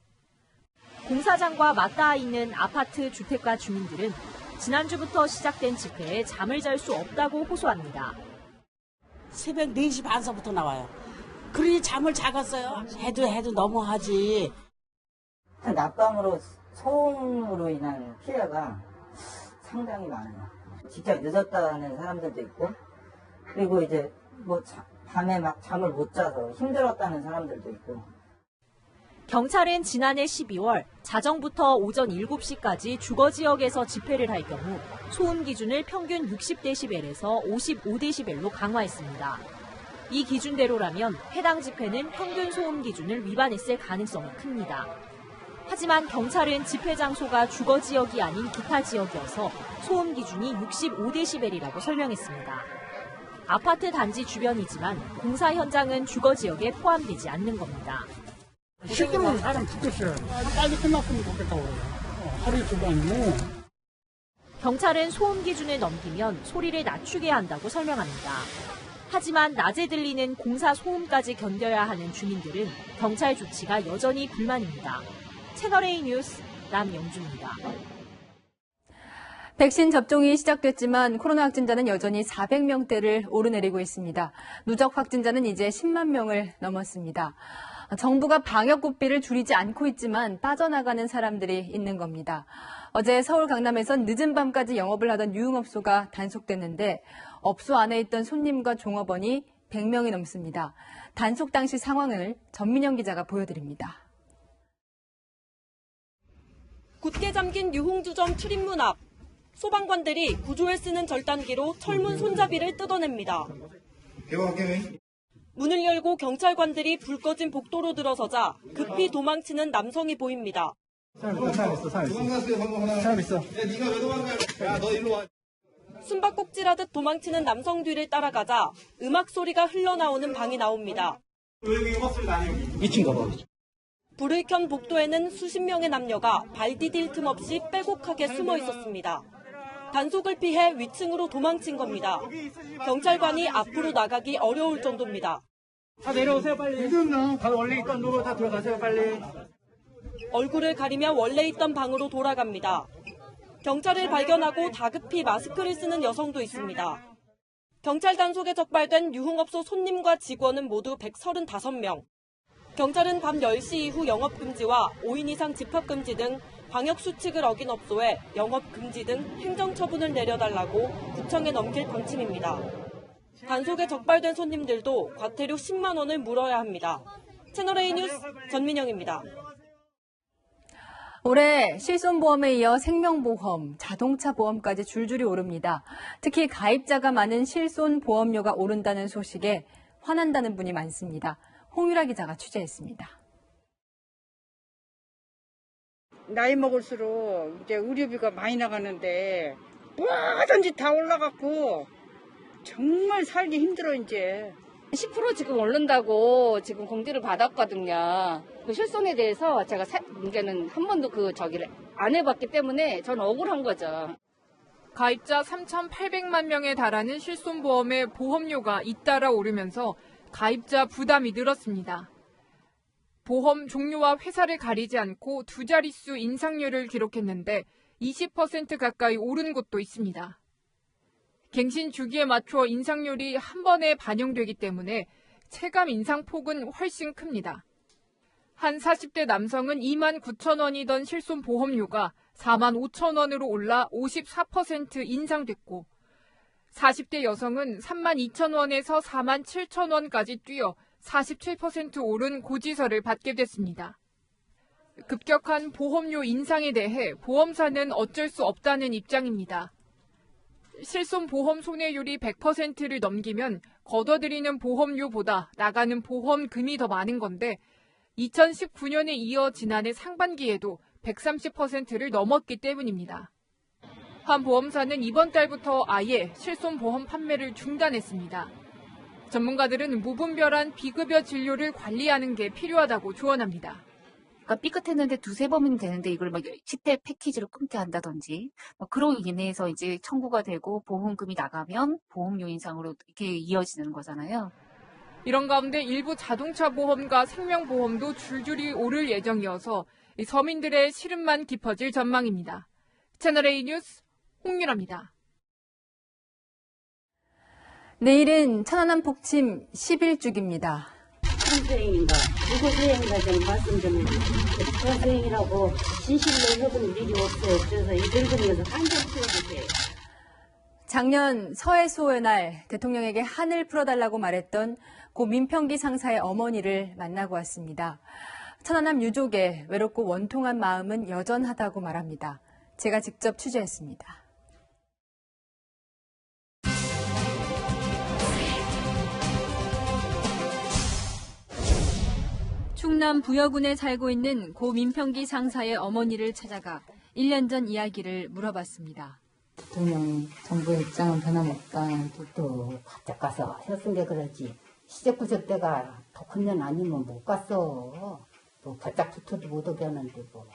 공사장과 맞닿아 있는 아파트 주택가 주민들은 지난주부터 시작된 집회에 잠을 잘 수 없다고 호소합니다. 새벽 4시 반서부터 나와요. 그러니 잠을 자갔어요. 해도 너무하지. 낮밤으로 소음으로 인한 피해가 상당히 많아요. 직접 늦었다는 사람들도 있고, 그리고 이제 뭐 밤에 막 잠을 못 자서 힘들었다는 사람들도 있고. 경찰은 지난해 12월 자정부터 오전 7시까지 주거 지역에서 집회를 할 경우 소음 기준을 평균 60dB에서 55dB로 강화했습니다. 이 기준대로라면 해당 집회는 평균 소음 기준을 위반했을 가능성이 큽니다. 하지만 경찰은 집회 장소가 주거 지역이 아닌 기타 지역이어서 소음 기준이 65dB이라고 설명했습니다. 아파트 단지 주변이지만 공사 현장은 주거 지역에 포함되지 않는 겁니다. 시끄러운 사람 죽겠어요. 빨리 끝났으면 좋겠다고 그래요. 하루에 2번이면. 경찰은 소음 기준을 넘기면 소리를 낮추게 한다고 설명합니다. 하지만 낮에 들리는 공사 소음까지 견뎌야 하는 주민들은 경찰 조치가 여전히 불만입니다. 채널A 뉴스 남영주입니다. 백신 접종이 시작됐지만 코로나 확진자는 여전히 400명대를 오르내리고 있습니다. 누적 확진자는 이제 10만 명을 넘었습니다. 정부가 방역 고삐를 줄이지 않고 있지만 빠져나가는 사람들이 있는 겁니다. 어제 서울 강남에선 늦은 밤까지 영업을 하던 유흥업소가 단속됐는데 업소 안에 있던 손님과 종업원이 100명이 넘습니다. 단속 당시 상황을 전민영 기자가 보여드립니다. 굳게 잠긴 유흥주점 출입문 앞. 소방관들이 구조에 쓰는 절단기로 철문 손잡이를 뜯어냅니다. 문을 열고 경찰관들이 불 꺼진 복도로 들어서자 급히 도망치는 남성이 보입니다. 사람 있어. 야, 네가 왜 도망가? 야, 너 일로 와. 숨바꼭질하듯 도망치는 남성 뒤를 따라가자 음악 소리가 흘러나오는 방이 나옵니다. 여기 음악 소리 나네, 여기. 2층 가봐. 불을 켠 복도에는 수십 명의 남녀가 발 디딜 틈 없이 빼곡하게 숨어 있었습니다. 단속을 피해 위층으로 도망친 겁니다. 경찰관이 앞으로 나가기 어려울 정도입니다. 다 내려오세요, 빨리. 다 원래 있던 도로 다 들어가세요, 빨리. 얼굴을 가리며 원래 있던 방으로 돌아갑니다. 경찰을 발견하고 다급히 마스크를 쓰는 여성도 있습니다. 경찰 단속에 적발된 유흥업소 손님과 직원은 모두 135명. 경찰은 밤 10시 이후 영업금지와 5인 이상 집합금지 등 방역수칙을 어긴 업소에 영업금지 등 행정처분을 내려달라고 구청에 넘길 방침입니다. 단속에 적발된 손님들도 과태료 10만 원을 물어야 합니다. 채널A 뉴스 전민영입니다. 올해 실손보험에 이어 생명보험, 자동차 보험까지 줄줄이 오릅니다. 특히 가입자가 많은 실손보험료가 오른다는 소식에 화난다는 분이 많습니다. 홍유라 기자가 취재했습니다. 나이 먹을수록 이제 의료비가 많이 나가는데 뭐든지 다 올라갔고 정말 살기 힘들어 이제. 10% 지금 오른다고 지금 공지를 받았거든요. 그 실손에 대해서 제가 이제는 한 번도 안 해봤기 때문에 전 억울한 거죠. 가입자 3,800만 명에 달하는 실손보험의 보험료가 잇따라 오르면서 가입자 부담이 늘었습니다. 보험 종류와 회사를 가리지 않고 두 자릿수 인상률을 기록했는데 20% 가까이 오른 곳도 있습니다. 갱신 주기에 맞춰 인상률이 한 번에 반영되기 때문에 체감 인상폭은 훨씬 큽니다. 한 40대 남성은 2만 9천 원이던 실손 보험료가 4만 5천 원으로 올라 54% 인상됐고 40대 여성은 3만 2천 원에서 4만 7천 원까지 뛰어 47% 오른 고지서를 받게 됐습니다. 급격한 보험료 인상에 대해 보험사는 어쩔 수 없다는 입장입니다. 실손보험 손해율이 100%를 넘기면 걷어들이는 보험료보다 나가는 보험금이 더 많은 건데 2019년에 이어 지난해 상반기에도 130%를 넘었기 때문입니다. 한 보험사는 이번 달부터 아예 실손보험 판매를 중단했습니다. 전문가들은 무분별한 비급여 진료를 관리하는 게 필요하다고 조언합니다. 그러니까 삐끗했는데 두세 번은 되는데 이걸 막 10대 패키지로 끊게 한다든지 그로 인해서 이제 청구가 되고 보험금이 나가면 보험료 인상으로 이렇게 이어지는 거잖아요. 이런 가운데 일부 자동차 보험과 생명보험도 줄줄이 오를 예정이어서 서민들의 시름만 깊어질 전망입니다. 채널A 뉴스 홍유라입니다. 내일은 천안함 폭침 10일주기입니다. 무슨 수행인가, 누구 수행인가 좀 말씀 좀 해주세요. 저 수행이라고 진실로 해본 일이 없어요. 그래서 이 늙은이에서 한점 치워주세요. 작년 서해수호의 날 대통령에게 한을 풀어달라고 말했던 고 민평기 상사의 어머니를 만나고 왔습니다. 천안함 유족의 외롭고 원통한 마음은 여전하다고 말합니다. 제가 직접 취재했습니다. 충남 부여군에 살고 있는 고 민평기 상사의 어머니를 찾아가 1년 전 이야기를 물어봤습니다. 대통령 정부의 입장은 변함없다. 또 바짝 가서 했은 게 그러지. 시적구적 때가 더 큰 년 아니면 못 갔어. 뭐 바짝 붙어도 못 오게 하는데 뭐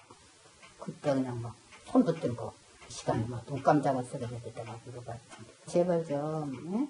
그때 그냥 막 손도 뜬거 시간에 막 눈감 잡아서 그래야 되다가 물어봤지. 제발 좀 응?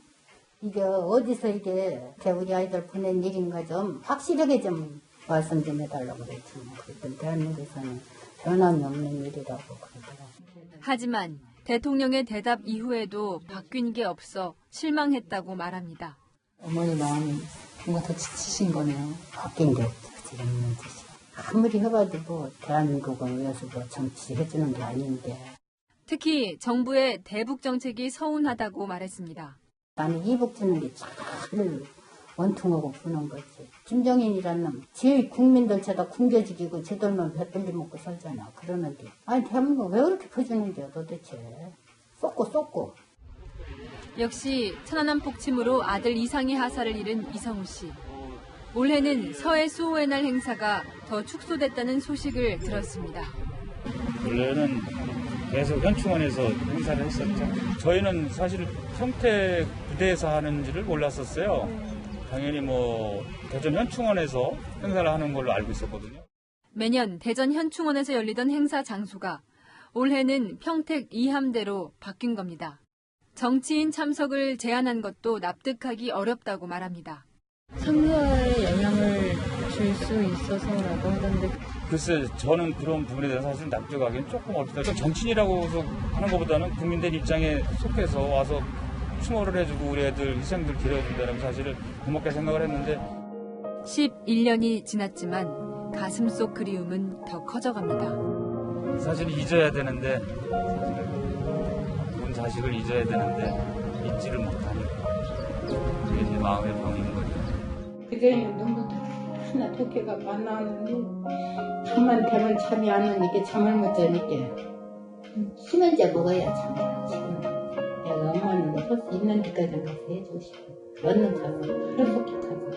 이게 어디서 이게 우리 아이들 보낸 일인가 좀 확실하게 좀 말씀 좀 해달라고 그랬지. 그랬더니 대한민국에서는 변함이 없는 일이라고 그러더라고. 하지만 대통령의 대답 이후에도 바뀐 게 없어 실망했다고 말합니다. 어머니 마음이 뭔가 더 지치신 거네요. 바뀐 게 없지, 없는 짓이. 아무리 해봐도 뭐 대한민국을 위해서 뭐 정치해주는 게 아닌데. 특히 정부의 대북 정책이 서운하다고 말했습니다. 나는 이북 주는 게 잘 원통하고 부는 거지. 김정인이라는 놈 제일 국민들 죄다 굶겨죽이고 제들만 배불리 먹고 살잖아. 그러는데 아니 대한민국 왜 그렇게 퍼주는데요 도대체. 쏟고. 역시 천안함 폭침으로 아들 이상희 하사를 잃은 이성우 씨. 올해는 서해 수호의 날 행사가 더 축소됐다는 소식을 들었습니다. 원래는 계속 현충원에서 행사를 했었죠. 저희는 사실 평택 부대에서 하는지를 몰랐었어요. 당연히 뭐 대전 현충원에서 행사를 하는 걸로 알고 있었거든요. 매년 대전 현충원에서 열리던 행사 장소가 올해는 평택 이함대로 바뀐 겁니다. 정치인 참석을 제한한 것도 납득하기 어렵다고 말합니다. 선거에 영향을 줄 수 있어서라고 하던데. 글쎄 저는 그런 부분에 대해서 사실 납득하기는 조금 어렵다. 정치인이라고 하는 것보다는 국민들 입장에 속해서 와서 추모를 해주고 우리 애들 희생들 기려준다는 사실을 고맙게 생각을 했는데 11년이 지났지만 가슴속 그리움은 더 커져갑니다. 사실 잊어야 되는데 본 자식을 잊어야 되는데 잊지를 못하니까 그게 내 마음의 병인 거죠. 그전에는 너무 하나 독해가 많았는데 잠만 되면 잠이 안 오니까 잠을 못 자니까 수면제 먹어야 잠이 안 자. 내가 엄마는 할 수 있는 데까지 가서 해주고 싶어. 얼른 가서 하루 속삭하자.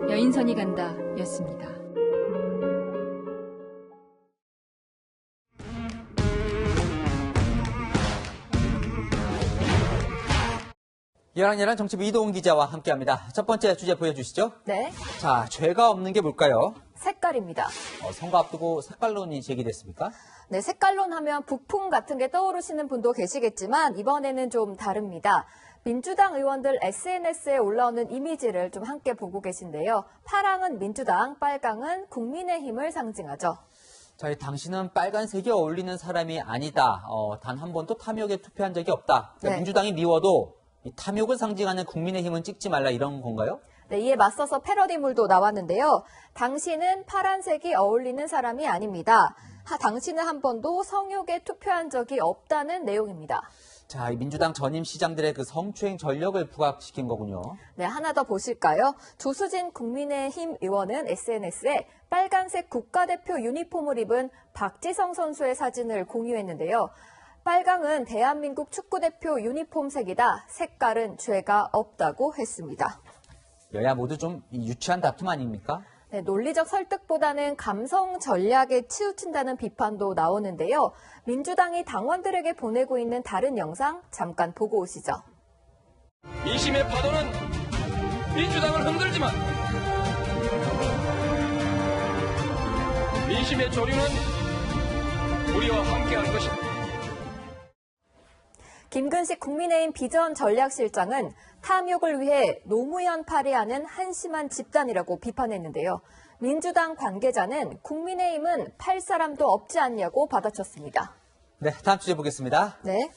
여인선이 간다 였습니다. 이야랑 정치부 이동훈 기자와 함께합니다. 첫 번째 주제 보여주시죠. 네. 자, 죄가 없는 게 뭘까요? 색깔입니다. 선거 앞두고 색깔론이 제기됐습니까? 네, 색깔론 하면 북풍 같은 게 떠오르시는 분도 계시겠지만 이번에는 좀 다릅니다. 민주당 의원들 SNS에 올라오는 이미지를 좀 함께 보고 계신데요. 파랑은 민주당, 빨강은 국민의힘을 상징하죠. 자, 당신은 빨간색이 어울리는 사람이 아니다. 단 한 번도 탐욕에 투표한 적이 없다. 그러니까 네. 민주당이 미워도 이 탐욕을 상징하는 국민의힘은 찍지 말라 이런 건가요? 네, 이에 맞서서 패러디물도 나왔는데요. 당신은 파란색이 어울리는 사람이 아닙니다. 당신은 한 번도 성욕에 투표한 적이 없다는 내용입니다. 자, 이 민주당 전임 시장들의 그 성추행 전력을 부각시킨 거군요. 네, 하나 더 보실까요? 조수진 국민의힘 의원은 SNS에 빨간색 국가대표 유니폼을 입은 박지성 선수의 사진을 공유했는데요. 빨강은 대한민국 축구대표 유니폼 색이다. 색깔은 죄가 없다고 했습니다. 여야 모두 좀 유치한 다툼 아닙니까? 네, 논리적 설득보다는 감성 전략에 치우친다는 비판도 나오는데요. 민주당이 당원들에게 보내고 있는 다른 영상 잠깐 보고 오시죠. 민심의 파도는 민주당을 흔들지만 민심의 조류는 우리와 함께할 것입니다. 김근식 국민의힘 비전 전략실장은 탐욕을 위해 노무현 파리하는 한심한 집단이라고 비판했는데요. 민주당 관계자는 국민의힘은 팔 사람도 없지 않냐고 받아쳤습니다. 네, 다음 주제 보겠습니다. 네.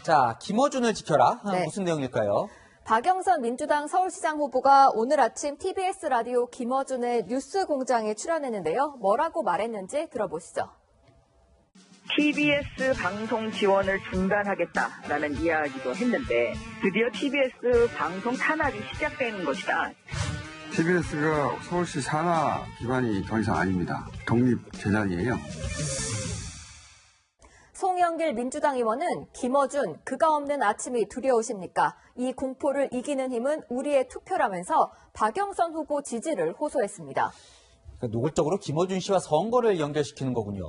자, 김어준을 지켜라. 네. 무슨 내용일까요? 박영선 민주당 서울시장 후보가 오늘 아침 TBS 라디오 김어준의 뉴스공장에 출연했는데요. 뭐라고 말했는지 들어보시죠. TBS 방송 지원을 중단하겠다라는 이야기도 했는데 드디어 TBS 방송 탄압이 시작되는 것이다. TBS가 서울시 산하 기관이 더 이상 아닙니다. 독립 재단이에요. 송영길 민주당 의원은 김어준, 그가 없는 아침이 두려우십니까? 이 공포를 이기는 힘은 우리의 투표라면서 박영선 후보 지지를 호소했습니다. 노골적으로 김어준 씨와 선거를 연결시키는 거군요.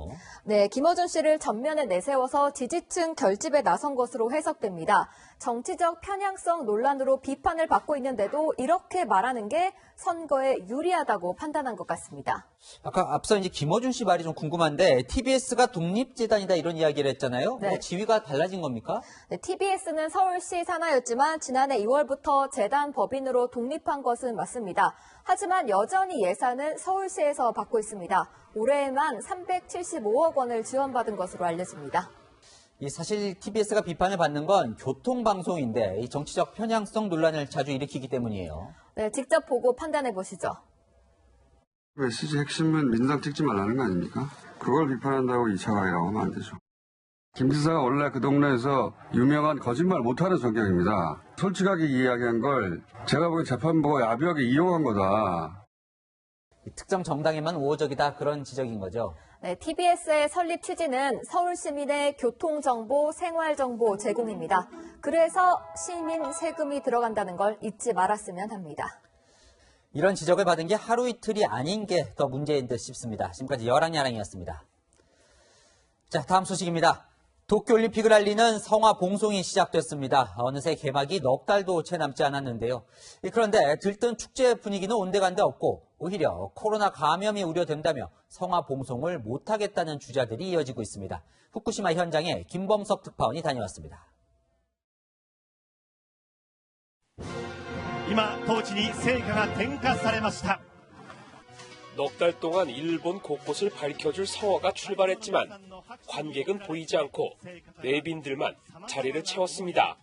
네, 김어준 씨를 전면에 내세워서 지지층 결집에 나선 것으로 해석됩니다. 정치적 편향성 논란으로 비판을 받고 있는데도 이렇게 말하는 게 선거에 유리하다고 판단한 것 같습니다. 아까 앞서 이제 김어준 씨 말이 좀 궁금한데 TBS가 독립재단이다 이런 이야기를 했잖아요. 네. 뭐 지위가 달라진 겁니까? 네, TBS는 서울시 산하였지만 지난해 2월부터 재단 법인으로 독립한 것은 맞습니다. 하지만 여전히 예산은 서울시에서 받고 있습니다. 올해에만 375억 원을 지원받은 것으로 알려집니다. 사실 TBS가 비판을 받는 건 교통방송인데 이 정치적 편향성 논란을 자주 일으키기 때문이에요. 네, 직접 보고 판단해 보시죠. 왜 CJ 핵심은 민주당 찍지 말라는 거 아닙니까? 그걸 비판한다고 2차 가해라고 하면 안 되죠. 김 지사가 원래 그 동네에서 유명한 거짓말 못하는 성격입니다. 솔직하게 이야기한 걸 제가 보기엔 재판부가 야비하게 이용한 거다. 특정 정당에만 우호적이다 그런 지적인 거죠. 네, TBS의 설립 취지는 서울 시민의 교통정보, 생활정보 제공입니다. 그래서 시민 세금이 들어간다는 걸 잊지 말았으면 합니다. 이런 지적을 받은 게 하루 이틀이 아닌 게 더 문제인 듯 싶습니다. 지금까지 여랑야랑이었습니다. 자, 다음 소식입니다. 도쿄올림픽을 알리는 성화 봉송이 시작됐습니다. 어느새 개막이 넉 달도 채 남지 않았는데요. 그런데 들뜬 축제 분위기는 온데간데 없고 오히려 코로나 감염이 우려된다며 성화 봉송을 못하겠다는 주자들이 이어지고 있습니다. 후쿠시마 현장에 김범석 특파원이 다녀왔습니다. 今トーチに聖火が点火されました. 넉 달 동안 일본 곳곳을 밝혀줄 성화가 출발했지만 관객은 보이지 않고 내빈들만 자리를 채웠습니다.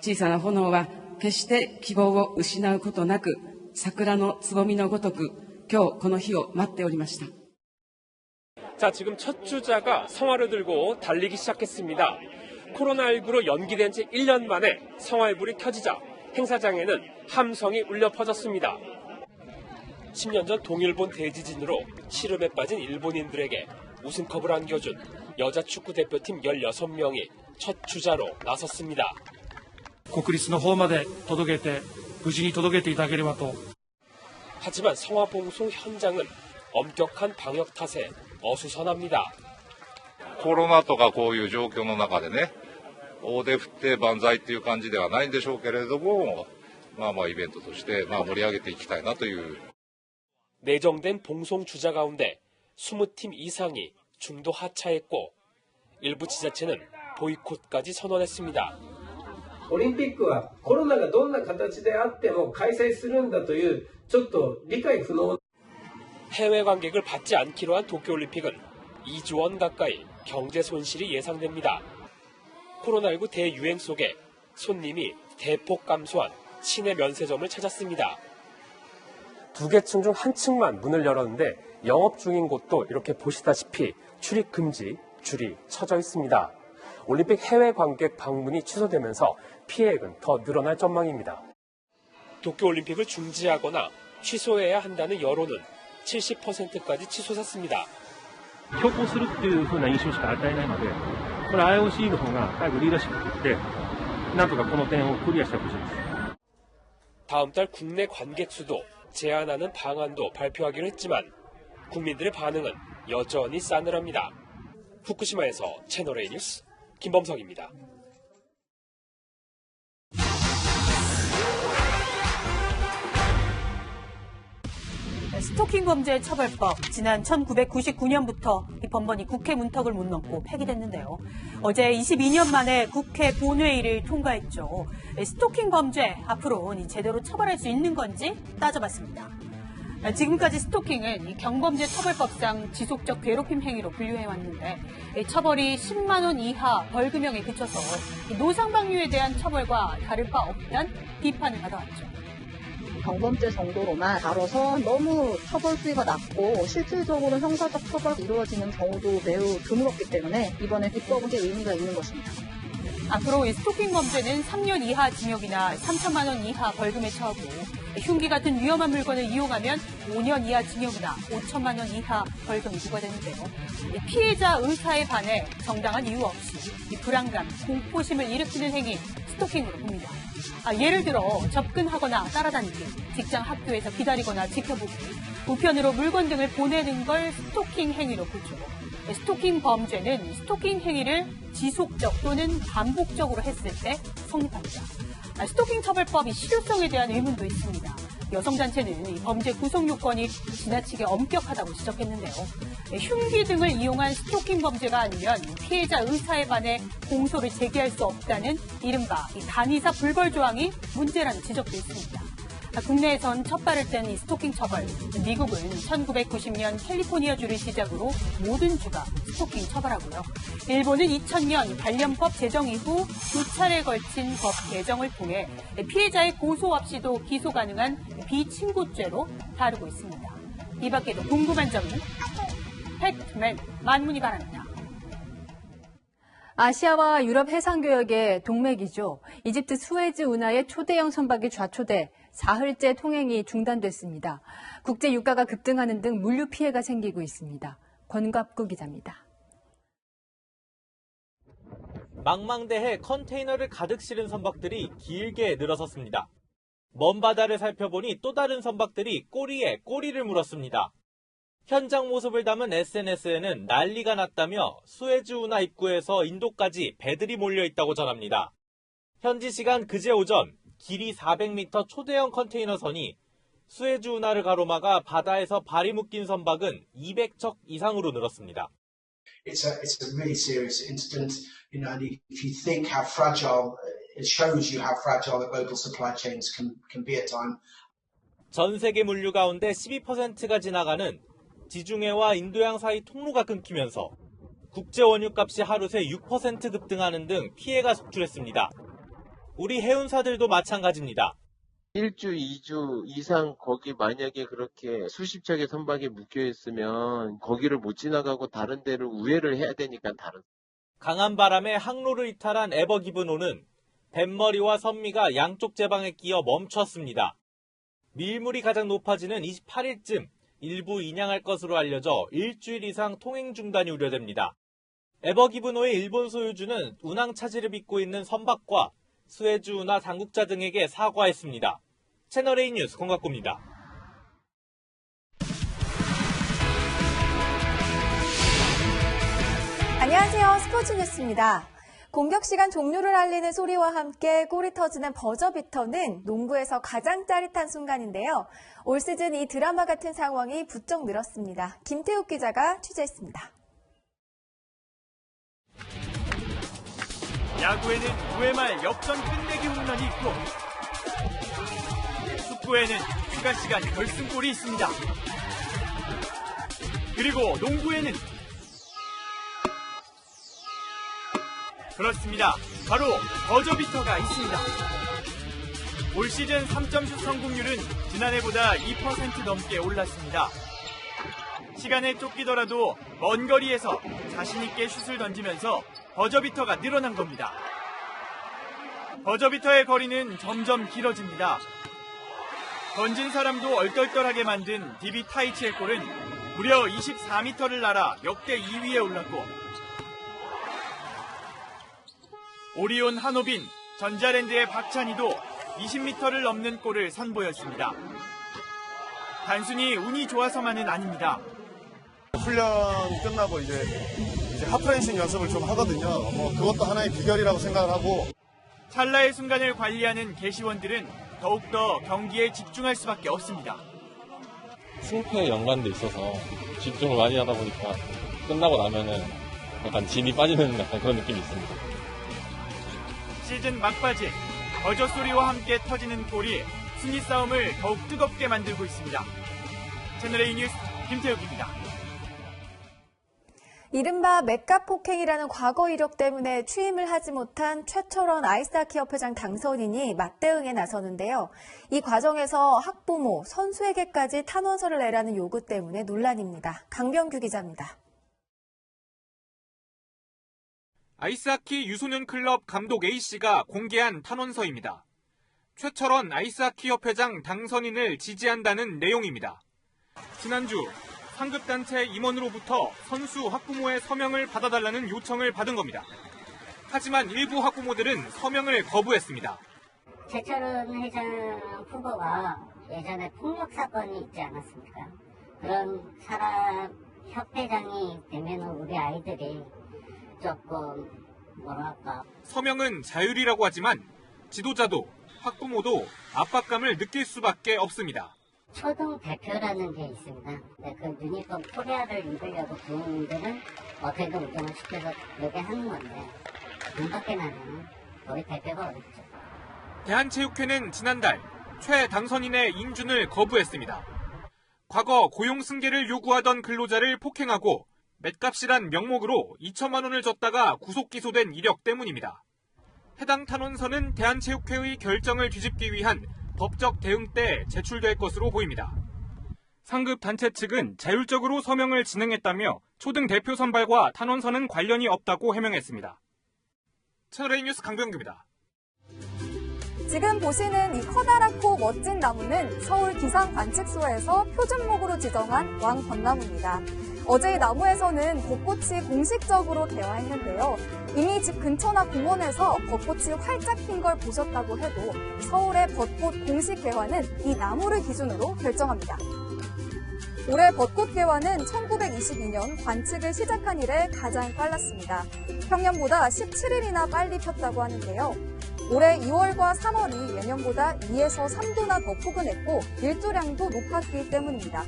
小さな炎は決して希望を失うことなく桜のつぼみのごとく今日この日を待っておりました. 자, 지금 첫 주자가 성화를 들고 달리기 시작했습니다. 코로나19로 연기된 지 1년 만에 성화의 불이 켜지자 행사장에는 함성이 울려 퍼졌습니다. 10년 전 동일본 대지진으로 시름에 빠진 일본인들에게 우승컵을 안겨준 여자 축구 대표팀 16명이 첫 주자로 나섰습니다. 国立の方まで届けて無事に届けていただければと. 하지만 성화 봉송 현장은 엄격한 방역 탓에 어수선합니다. コロナとかこういう状況の中でね、大手振って万歳っていう感じではないんでしょうけれども、イベントとして盛り上げていきたいなという. 내정된 봉송 주자 가운데 20팀 이상이 중도 하차했고 일부 지자체는 보이콧까지 선언했습니다. オリンピックはコロナがどんな形であっても開催するんだというちょっと理解不能. 해외 관객을 받지 않기로 한 도쿄올림픽은 2조 원 가까이 경제 손실이 예상됩니다. 코로나19 대유행 속에 손님이 대폭 감소한 시내 면세점을 찾았습니다. 두 개 층 중 한 층만 문을 열었는데 영업 중인 곳도 이렇게 보시다시피 출입 금지 줄이 쳐져 있습니다. 올림픽 해외 관객 방문이 취소되면서 피해액은 더 늘어날 전망입니다. 도쿄올림픽을 중지하거나 취소해야 한다는 여론은 70%까지 치솟았습니다. 強行するっていう風な印象しか与えないので、これ IOC の方が早くリーダーシップを取って、なんとかこの点をクリアしてほしいです。 다음 달 국내 관객 수도 제한하는 방안도 발표하기로 했지만 국민들의 반응은 여전히 싸늘합니다. 후쿠시마에서 채널A 뉴스 김범석입니다. 스토킹 범죄 처벌법, 지난 1999년부터 이 법원이 국회 문턱을 못 넘고 폐기됐는데요. 어제 22년 만에 국회 본회의를 통과했죠. 스토킹 범죄 앞으로 제대로 처벌할 수 있는 건지 따져봤습니다. 지금까지 스토킹은 이 경범죄 처벌법상 지속적 괴롭힘 행위로 분류해왔는데 처벌이 10만 원 이하 벌금형에 그쳐서 노상방뇨에 대한 처벌과 다를 바 없다는 비판을 받아왔죠. 경범죄 정도로만 다뤄서 너무 처벌 수위가 낮고 실질적으로 형사적 처벌이 이루어지는 경우도 매우 드물었기 때문에 이번에 입법은 꽤 의미가 있는 것입니다. 앞으로 이 스토킹 범죄는 3년 이하 징역이나 3천만 원 이하 벌금에 처하고 흉기 같은 위험한 물건을 이용하면 5년 이하 징역이나 5천만 원 이하 벌금이 부과되는데요. 피해자 의사에 반해 정당한 이유 없이 불안감, 공포심을 일으키는 행위, 스토킹으로 봅니다. 예를 들어 접근하거나 따라다니기, 직장 학교에서 기다리거나 지켜보기, 우편으로 물건 등을 보내는 걸 스토킹 행위로 보죠. 스토킹 범죄는 스토킹 행위를 지속적 또는 반복적으로 했을 때 성립합니다. 스토킹 처벌법이 실효성에 대한 의문도 있습니다. 여성단체는 이 범죄 구성 요건이 지나치게 엄격하다고 지적했는데요. 흉기 등을 이용한 스토킹 범죄가 아니면 피해자 의사에 반해 공소를 제기할 수 없다는 이른바 단의사 불벌 조항이 문제라는 지적도 있습니다. 국내에선 첫 발을 뗀 이 스토킹 처벌, 미국은 1990년 캘리포니아주를 시작으로 모든 주가 스토킹 처벌하고요. 일본은 2000년 관련법 제정 이후 2차례 걸친 법 개정을 통해 피해자의 고소 없이도 기소 가능한 비친고죄로 다루고 있습니다. 이 밖에도 궁금한 점은 팩트맨 만문의 바랍니다. 아시아와 유럽 해상교역의 동맥이죠. 이집트 수에즈 운하의 초대형 선박이 좌초돼 사흘째 통행이 중단됐습니다. 국제 유가가 급등하는 등 물류 피해가 생기고 있습니다. 권갑구 기자입니다. 망망대해 컨테이너를 가득 실은 선박들이 길게 늘어섰습니다. 먼 바다를 살펴보니 또 다른 선박들이 꼬리에 꼬리를 물었습니다. 현장 모습을 담은 SNS에는 난리가 났다며 수에즈 운하 입구에서 인도까지 배들이 몰려있다고 전합니다. 현지 시간 그제 오전 길이 400m 초대형 컨테이너선이 수에즈 운하를 가로막아 바다에서 발이 묶인 선박은 200척 이상으로 늘었습니다. It's a really serious incident. You know, if you think how fragile, it shows you how fragile the global supply chains can be at times. 전 세계 물류 가운데 12%가 지나가는 지중해와 인도양 사이 통로가 끊기면서 국제 원유값이 하루 새 6% 급등하는 등 피해가 속출했습니다. 우리 해운사들도 마찬가지입니다. 1주, 2주 이상 거기 만약에 그렇게 수십 척의 선박이 묶여 있으면 거기를 못 지나가고 다른 데를 우회를 해야 되니까 다른. 강한 바람에 항로를 이탈한 에버기브노는 뱃머리와 선미가 양쪽 제방에 끼어 멈췄습니다. 밀물이 가장 높아지는 28일쯤 일부 인양할 것으로 알려져 일주일 이상 통행 중단이 우려됩니다. 에버기브노의 일본 소유주는 운항 차질을 빚고 있는 선박과 수에즈 운하 당국자 등에게 사과했습니다. 채널A 뉴스 권갑구입니다. 안녕하세요. 스포츠 뉴스입니다. 공격 시간 종료를 알리는 소리와 함께 골이 터지는 버저비터는 농구에서 가장 짜릿한 순간인데요. 올 시즌 이 드라마 같은 상황이 부쩍 늘었습니다. 김태욱 기자가 취재했습니다. 야구에는 9회 말 역전 끝내기 홈런이 있고 축구에는 추가 시간 결승골이 있습니다. 그리고 농구에는 그렇습니다. 바로 버저비터가 있습니다. 올 시즌 3점슛 성공률은 지난해보다 2% 넘게 올랐습니다. 시간에 쫓기더라도 먼 거리에서 자신있게 슛을 던지면서 버저비터가 늘어난 겁니다. 버저비터의 거리는 점점 길어집니다. 던진 사람도 얼떨떨하게 만든 디비 타이치의 골은 무려 24m를 날아 역대 2위에 올랐고 오리온 한호빈, 전자랜드의 박찬희도 20m를 넘는 골을 선보였습니다. 단순히 운이 좋아서만은 아닙니다. 훈련 끝나고 이제 하프렌싱 연습을 좀 하거든요. 그것도 하나의 비결이라고 생각을 하고. 찰나의 순간을 관리하는 개시원들은 더욱더 경기에 집중할 수밖에 없습니다. 승패에 연관돼 있어서 집중을 많이 하다 보니까 끝나고 나면은 약간 진이 빠지는 약간 그런 느낌이 있습니다. 시즌 막바지 버저 소리와 함께 터지는 골이 순위 싸움을 더욱 뜨겁게 만들고 있습니다. 채널A 뉴스 김태욱입니다. 이른바 맥값 폭행이라는 과거 이력 때문에 취임을 하지 못한 최철원 아이스하키 협회장 당선인이 맞대응에 나서는데요. 이 과정에서 학부모, 선수에게까지 탄원서를 내라는 요구 때문에 논란입니다. 강병규 기자입니다. 아이스하키 유소년 클럽 감독 A씨가 공개한 탄원서입니다. 최철원 아이스하키 협회장 당선인을 지지한다는 내용입니다. 지난주 상급단체 임원으로부터 선수 학부모의 서명을 받아달라는 요청을 받은 겁니다. 하지만 일부 학부모들은 서명을 거부했습니다. 최철원 회장 후보가 예전에 폭력 사건이 있지 않았습니까? 그런 사람 협회장이 되면 우리 아이들이 조금 뭐랄까. 서명은 자율이라고 하지만 지도자도 학부모도 압박감을 느낄 수밖에 없습니다. 초등 대표라는 게 있습니다. 그 유니폼 코리아를 입으려고 부모님들은 어떻게든 운동을 시켜서 여기 하는 건데 돈 받게 나면 거의 대표가 어렵죠. 대한체육회는 지난달 최 당선인의 인준을 거부했습니다. 과거 고용 승계를 요구하던 근로자를 폭행하고 맷값이란 명목으로 2천만 원을 줬다가 구속 기소된 이력 때문입니다. 해당 탄원서는 대한체육회의 결정을 뒤집기 위한 법적 대응 때 제출될 것으로 보입니다. 상급 단체 측은 자율적으로 서명을 진행했다며 초등 대표 선발과 탄원서는 관련이 없다고 해명했습니다. 채널A 뉴스 강병규입니다. 지금 보시는 이 커다랗고 멋진 나무는 서울 기상관측소에서 표준목으로 지정한 왕벚나무입니다. 어제 이 나무에서는 벚꽃이 공식적으로 개화했는데요. 이미 집 근처나 공원에서 벚꽃이 활짝 핀 걸 보셨다고 해도 서울의 벚꽃 공식 개화는 이 나무를 기준으로 결정합니다. 올해 벚꽃 개화는 1922년 관측을 시작한 이래 가장 빨랐습니다. 평년보다 17일이나 빨리 폈다고 하는데요. 올해 2월과 3월이 예년보다 2에서 3도나 더 포근했고 일조량도 높았기 때문입니다.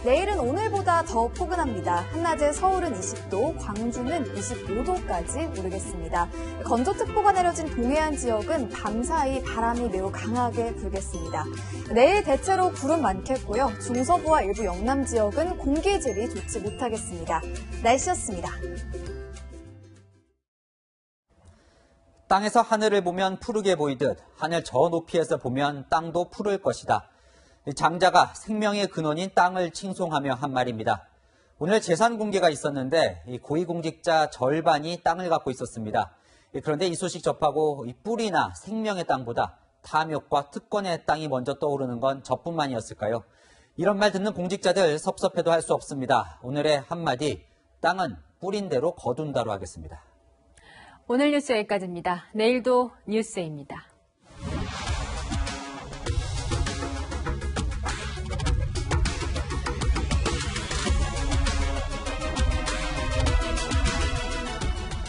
내일은 오늘보다 더 포근합니다. 한낮에 서울은 20도, 광주는 25도까지 오르겠습니다. 건조특보가 내려진 동해안 지역은 밤사이 바람이 매우 강하게 불겠습니다. 내일 대체로 구름 많겠고요. 중서부와 일부 영남 지역은 공기질이 좋지 못하겠습니다. 날씨였습니다. 땅에서 하늘을 보면 푸르게 보이듯 하늘 저 높이에서 보면 땅도 푸를 것이다. 장자가 생명의 근원인 땅을 칭송하며 한 말입니다. 오늘 재산 공개가 있었는데 고위공직자 절반이 땅을 갖고 있었습니다. 그런데 이 소식 접하고 뿌리나 생명의 땅보다 탐욕과 특권의 땅이 먼저 떠오르는 건 저뿐만이었을까요? 이런 말 듣는 공직자들 섭섭해도 할 수 없습니다. 오늘의 한마디, 땅은 뿌린 대로 거둔다로 하겠습니다. 오늘 뉴스 여기까지입니다. 내일도 뉴스입니다.